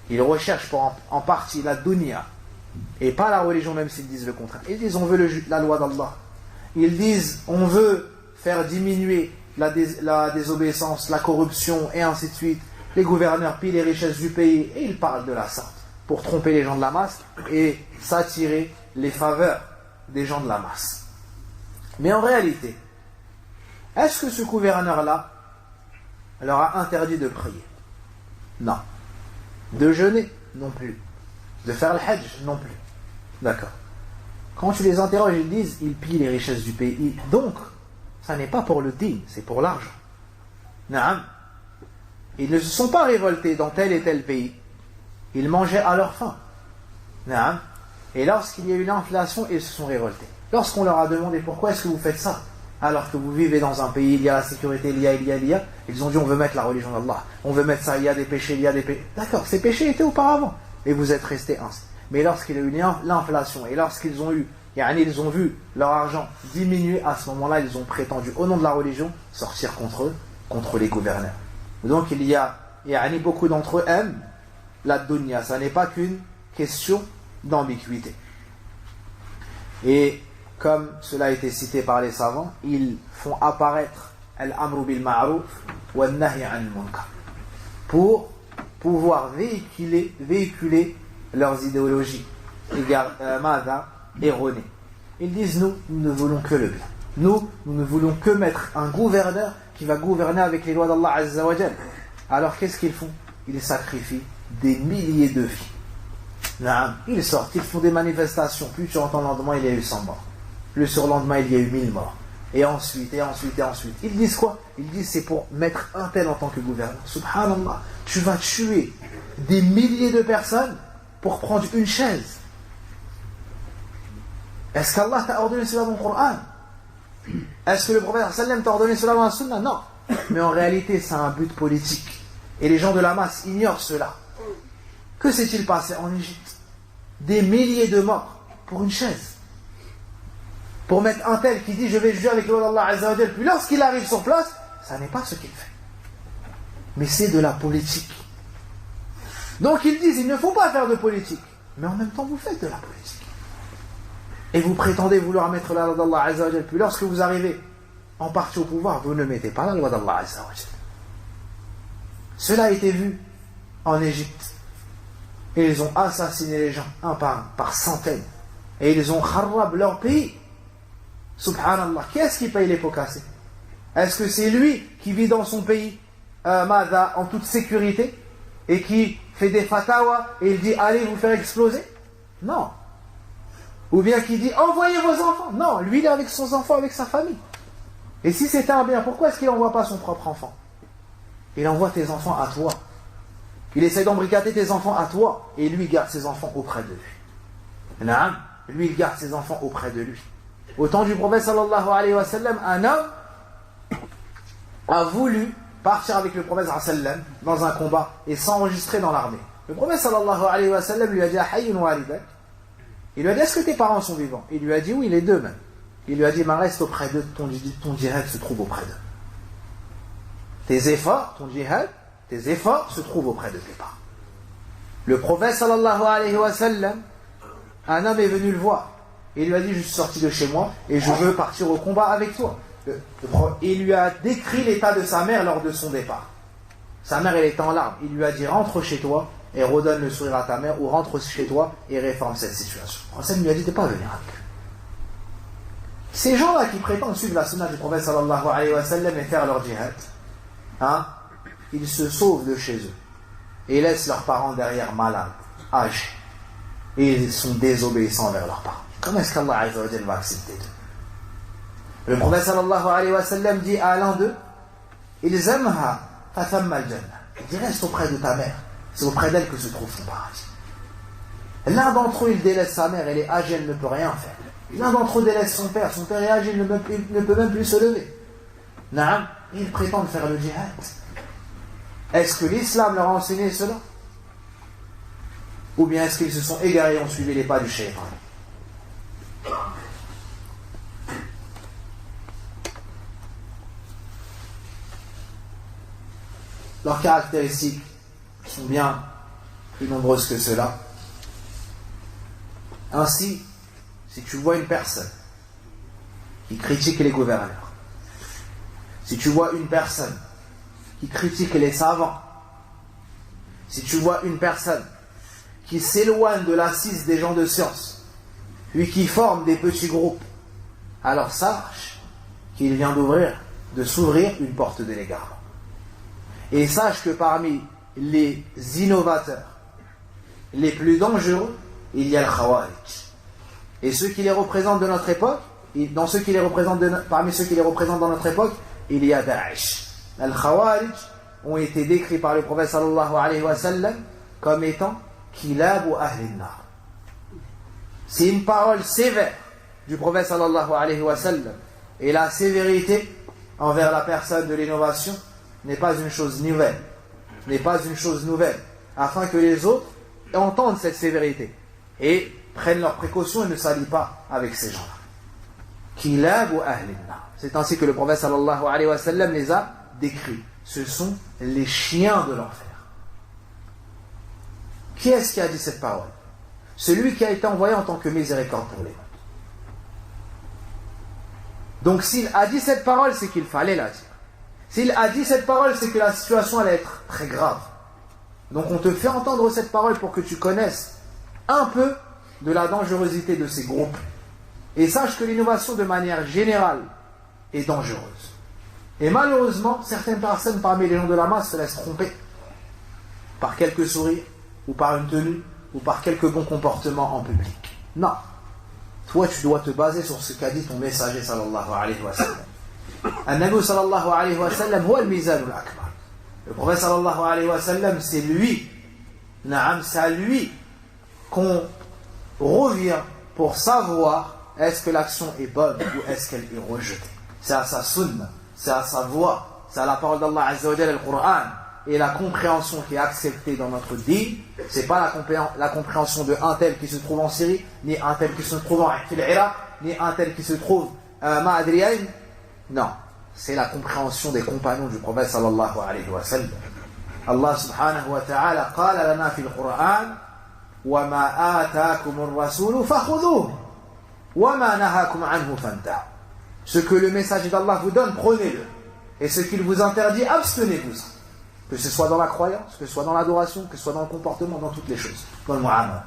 Ils recherchent en partie la dunya et pas la religion, même s'ils disent le contraire. Ils disent on veut la loi d'Allah. Ils disent on veut faire diminuer la désobéissance, la corruption et ainsi de suite. Les gouverneurs pillent les richesses du pays et ils parlent de la sorte pour tromper les gens de la masse et s'attirer les faveurs des gens de la masse. Mais en réalité, est-ce que ce gouverneur-là leur a interdit de prier? Non. De jeûner? Non plus. De faire le hajj? Non plus. D'accord. Quand tu les interroges, ils disent ils pillent les richesses du pays. Donc, ça n'est pas pour le din, c'est pour l'argent. Naam. Ils ne se sont pas révoltés dans tel et tel pays. Ils mangeaient à leur faim. Naam. Et lorsqu'il y a eu l'inflation, ils se sont révoltés. Lorsqu'on leur a demandé pourquoi est-ce que vous faites ça, alors que vous vivez dans un pays, il y a la sécurité, il y a, ils ont dit on veut mettre la religion d'Allah, on veut mettre ça, il y a des péchés. D'accord, ces péchés étaient auparavant, et vous êtes restés ainsi. Mais lorsqu'il y a eu l'inflation, et lorsqu'ils ont eu, ils ont vu leur argent diminuer, à ce moment-là, ils ont prétendu, au nom de la religion, sortir contre eux, contre les gouverneurs. Donc il y a beaucoup d'entre eux aiment la dunya, ça n'est pas qu'une question d'ambiguïté. Et comme cela a été cité par les savants, ils font apparaître al-amru bil ma'ruf wa al-nahy 'anil munkar pour pouvoir véhiculer leurs idéologies erronées. Ils disent nous ne voulons que le bien. Nous ne voulons que mettre un gouverneur qui va gouverner avec les lois d'Allah Azza wa Jal. Alors qu'est-ce qu'ils font? Ils sacrifient des milliers de vies. Ils sortent, ils font des manifestations. Plus tu entends le lendemain, il y a eu 100 morts. Le surlendemain, il y a eu 1000 morts. Et ensuite. Ils disent quoi? Ils disent c'est pour mettre un tel en tant que gouverneur. Subhanallah, tu vas tuer des milliers de personnes pour prendre une chaise. Est-ce qu'Allah t'a ordonné cela dans le Coran? Est-ce que le prophète sallam t'a ordonné cela dans la sunna? Non. Mais en réalité, c'est un but politique. Et les gens de la masse ignorent cela. Que s'est-il passé en Égypte? Des milliers de morts pour une chaise. Pour mettre un tel qui dit je vais juger avec le loi d'Allah Azza wa Jal. Puis lorsqu'il arrive sur place, ça n'est pas ce qu'il fait. Mais c'est de la politique. Donc ils disent il ne faut pas faire de politique. Mais en même temps vous faites de la politique. Et vous prétendez vouloir mettre la loi d'Allah Azza wa Jal. Puis lorsque vous arrivez en partie au pouvoir, vous ne mettez pas la loi d'Allah Azza wa Jal. Cela a été vu en Égypte. Et ils ont assassiné les gens, un par centaines. Et ils ont kharrab leur pays. Subhanallah. Qui est-ce qui paye les pots cassés? Est-ce que c'est lui qui vit dans son pays en toute sécurité et qui fait des fatawas et il dit allez vous faire exploser? Non. Ou bien qui dit envoyez vos enfants? Non, lui il est avec ses enfants, avec sa famille. Et si c'était un bien, pourquoi est-ce qu'il n'envoie pas son propre enfant? Il envoie tes enfants à toi. Il essaie d'embrigader tes enfants à toi et lui garde ses enfants auprès de lui. Lui il garde ses enfants auprès de lui. Au temps du prophète sallallahu alayhi wa sallam, un homme a voulu partir avec le prophète sallallahu alayhi wa sallam dans un combat et s'enregistrer dans l'armée. Le prophète sallallahu alayhi wa sallam lui a dit Hayyun walidak. Il lui a dit est-ce que tes parents sont vivants? Il lui a dit oui, les deux même. Il lui a dit reste auprès d'eux, ton djihad se trouve auprès d'eux. Tes efforts, ton djihad, tes efforts se trouvent auprès de tes parents. Le prophète sallallahu alayhi wa sallam, un homme est venu le voir. Et il lui a dit je suis sorti de chez moi et je veux partir au combat avec toi. Il lui a décrit l'état de sa mère lors de son départ. Sa mère elle était en larmes. Il lui a dit rentre chez toi et redonne le sourire à ta mère, ou rentre chez toi et réforme cette situation. Le prophète lui a dit de ne pas venir avec eux. Ces gens-là qui prétendent suivre la sunna du prophète sallallahu alayhi wa sallam et faire leur djihad, ils se sauvent de chez eux et laissent leurs parents derrière malades, âgés, et ils sont désobéissants envers leurs parents. Comment est-ce qu'Allah Azza wa Jalla va accepter d'eux? Le prophète sallallahu alayhi wa sallam dit à l'un d'eux Ilzamha fathamma al-jannah. Il dit reste auprès de ta mère, c'est auprès d'elle que se trouve ton paradis. L'un d'entre eux il délaisse sa mère, elle est âgée, elle ne peut rien faire. L'un d'entre eux délaisse son père est âgé, il ne peut même plus se lever. Ils prétendent faire le djihad. Est-ce que l'islam leur a enseigné cela? Ou bien est-ce qu'ils se sont égarés et ont suivi les pas du shaytan? Leurs caractéristiques sont bien plus nombreuses que cela. Ainsi, si tu vois une personne qui critique les gouverneurs, si tu vois une personne qui critique les savants, si tu vois une personne qui s'éloigne de l'assise des gens de science, puis qui forme des petits groupes, alors sache qu'il vient de s'ouvrir une porte de l'égarement. Et sache que parmi les innovateurs les plus dangereux, il y a le Khawarij. Et ceux qui les représentent de notre époque, parmi ceux qui les représentent dans notre époque, il y a Daesh. Les Khawarij ont été décrits par le prophète sallallahu alayhi wa sallam comme étant Kilabu Ahli Nar. C'est une parole sévère du prophète sallallahu alayhi wa sallam. Et la sévérité envers la personne de l'innovation n'est pas une chose nouvelle. Afin que les autres entendent cette sévérité et prennent leurs précautions et ne s'allient pas avec ces gens-là. Kilabu Ahli Nar. C'est ainsi que le prophète sallallahu alayhi wa sallam les a décrits. Ce sont les chiens de l'enfer. Qui est-ce qui a dit cette parole? Celui qui a été envoyé en tant que miséricorde pour les mondes. Donc s'il a dit cette parole, c'est qu'il fallait la dire. S'il a dit cette parole, c'est que la situation allait être très grave. Donc on te fait entendre cette parole pour que tu connaisses un peu de la dangerosité de ces groupes. Et sache que l'innovation de manière générale est dangereuse. Et malheureusement, certaines personnes parmi les gens de la masse se laissent tromper par quelques sourires, ou par une tenue, ou par quelques bons comportements en public. Non. Toi, tu dois te baser sur ce qu'a dit ton messager sallallahu alayhi wa sallam. An-Nabi sallallahu alayhi wa sallam huwa al-mizan al-akbar. Le prophète sallallahu alayhi wa sallam, c'est lui, c'est à lui qu'on revient pour savoir est-ce que l'action est bonne ou est-ce qu'elle est rejetée. C'est à sa sunna, c'est à sa voix, c'est à la parole d'Allah Azza wa Jalla, le Coran, et la compréhension qui est acceptée dans notre dîn. C'est pas la compréhension de un tel qui se trouve en Syrie, ni un tel qui se trouve en Irak, ni un tel qui se trouve Ma'adriyain. Non, c'est la compréhension des compagnons du prophète sallallahu alayhi wa sallam. Allah subhanahu wa ta'ala qala lana fil Qur'an wa ma ataakum ar-rasul fakhudhuhu wa ma nahakum anhu fantahu. Ce que le messager d'Allah vous donne, prenez-le, et ce qu'il vous interdit, abstenez-vous. Que ce soit dans la croyance, que ce soit dans l'adoration, que ce soit dans le comportement, dans toutes les choses, dans le mu'amalat.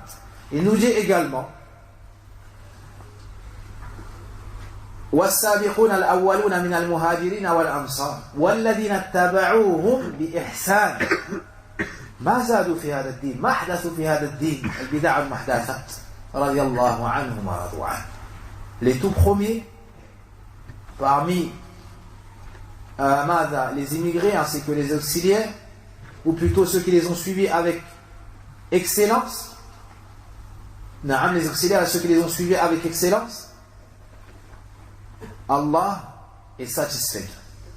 Il nous dit également والسابقون الأولون من المهاجرين والأنصار والذين اتبعوهم بإحسان ما زادوا في هذا الدين ما أحدثوا في هذا الدين البدع المحدثات رضي الله عنهم ورضوا عنه. Les tout premiers parmi les immigrés ainsi que les auxiliaires, ou plutôt ceux qui les ont suivis avec excellence, les auxiliaires et ceux qui les ont suivis avec excellence, Allah est satisfait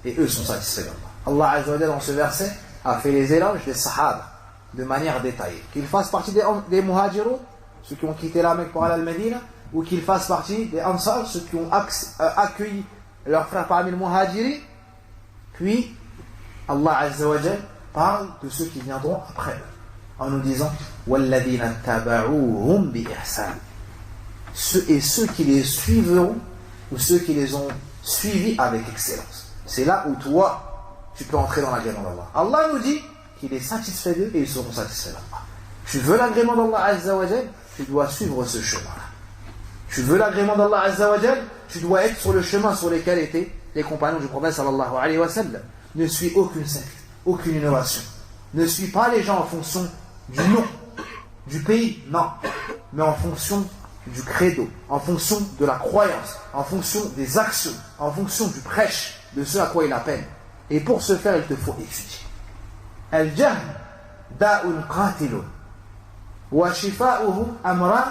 et eux sont satisfaits d'Allah. Allah Azza wa Jalla dans ce verset a fait les éloges des Sahaba de manière détaillée, qu'ils fassent partie des Muhajirun, ceux qui ont quitté la Mecque pour aller à Al-Madina, ou qu'ils fassent partie des Ansar, ceux qui ont accueilli leurs frères parmi les Muhajirin. Puis Allah Azza wa Jalla parle de ceux qui viendront après eux en nous disant وَالَّذِينَ اتَّبَعُوهُمْ بِإِحْسَانٍ. Ceux qui les suivront, ou ceux qui les ont suivis avec excellence. C'est là où toi tu peux entrer dans l'agrément d'Allah. Allah nous dit qu'il est satisfait d'eux et ils seront satisfaits d'Allah. Tu veux l'agrément d'Allah Azza wa Jalla, tu dois suivre ce chemin-là. Tu veux l'agrément d'Allah Azza wa Jalla, tu dois être sur le chemin sur lequel étaient les compagnons du prophète sallallahu alayhi wa sallam. Ne suis aucune secte, aucune innovation. Ne suis pas les gens en fonction du nom, du pays, non, mais en fonction du credo, en fonction de la croyance, en fonction des actions, en fonction du prêche, de ce à quoi il appelle. Et pour ce faire, il te faut étudier. Al-jahl da'un qatilun wa shifa'uhu amran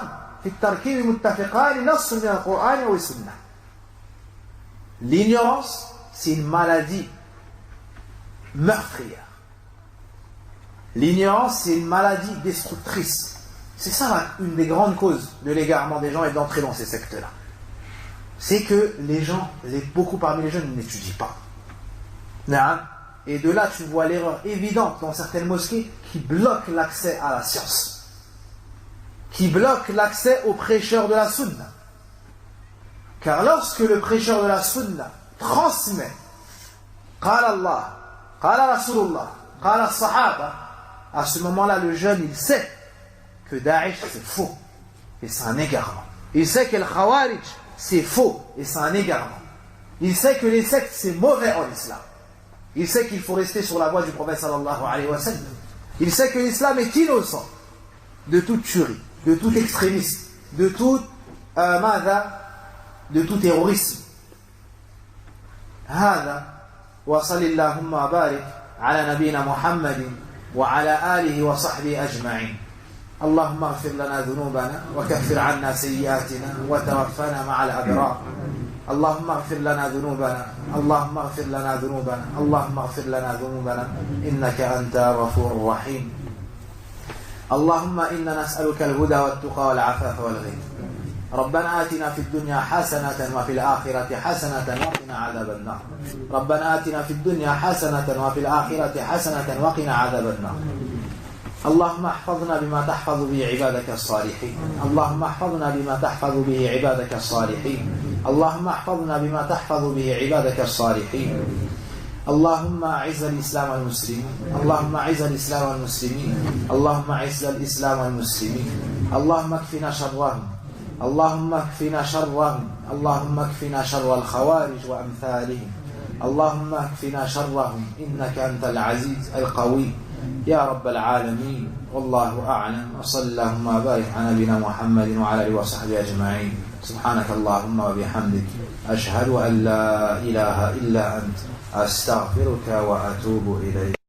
fi at-tarkib muttafiqan nass min al-Qur'an wa sunnah. L'ignorance, c'est une maladie meurtrière. L'ignorance, c'est une maladie destructrice. C'est ça une des grandes causes de l'égarement des gens et d'entrer dans ces sectes-là. C'est que les gens, beaucoup parmi les jeunes n'étudient pas. Et de là, tu vois l'erreur évidente dans certaines mosquées qui bloquent l'accès à la science, qui bloquent l'accès aux prêcheurs de la sunna. Car lorsque le prêcheur de la sunna transmet Qala Allah, Qala Rasulullah, Qala Sahaba, à ce moment-là, le jeune, il sait que Daesh, c'est faux et c'est un égarement. Il sait que le Khawarij, c'est faux et c'est un égarement. Il sait que les sectes, c'est mauvais en islam. Il sait qu'il faut rester sur la voie du prophète sallallahu alayhi wa sallam. Il sait que l'islam est innocent de toute tuerie, de tout extrémisme, de tout terrorisme. هذا وصل اللهم وبارك على نبينا محمد وعلى آله وصحبه أجمعين. اللهم اغفر لنا ذنوبنا وكفر عنا سيئاتنا وتوفنا مع الأبرار. اللهم اغفر لنا ذنوبنا، اللهم اغفر لنا ذنوبنا، اللهم اغفر لنا ذنوبنا إنك أنت الغفور الرحيم. اللهم إنا نسألك الهدى والتقى والعفاف والغنى. ربنا آتنا في الدنيا حسنة وفي الآخرة حسنة وقنا عذاب النار. ربنا آتنا في الدنيا حسنة وفي الآخرة حسنة وقنا عذاب النار. اللهم احفظنا بما تحفظ به عبادك الصالحين. اللهم احفظنا بما تحفظ به عبادك الصالحين. اللهم احفظنا بما تحفظ به عبادك الصالحين. اللهم اعز الإسلام والمسلمين. اللهم اعز الإسلام والمسلمين. اللهم اعز الإسلام والمسلمين. اللهم اكفنا شرهم. اللهم اكفنا شرهم. اللهم اكفنا شر الخوارج وأمثالهم. اللهم اكفنا شرهم إنك أنت العزيز القوي يا رب العالمين. والله أعلم. وصلى اللهم وبارك على نبينا محمد وعلى آله وصحبه أجمعين. سبحانك اللهم وبحمدك أشهد أن لا إله إلا أنت أستغفرك وأتوب إليك.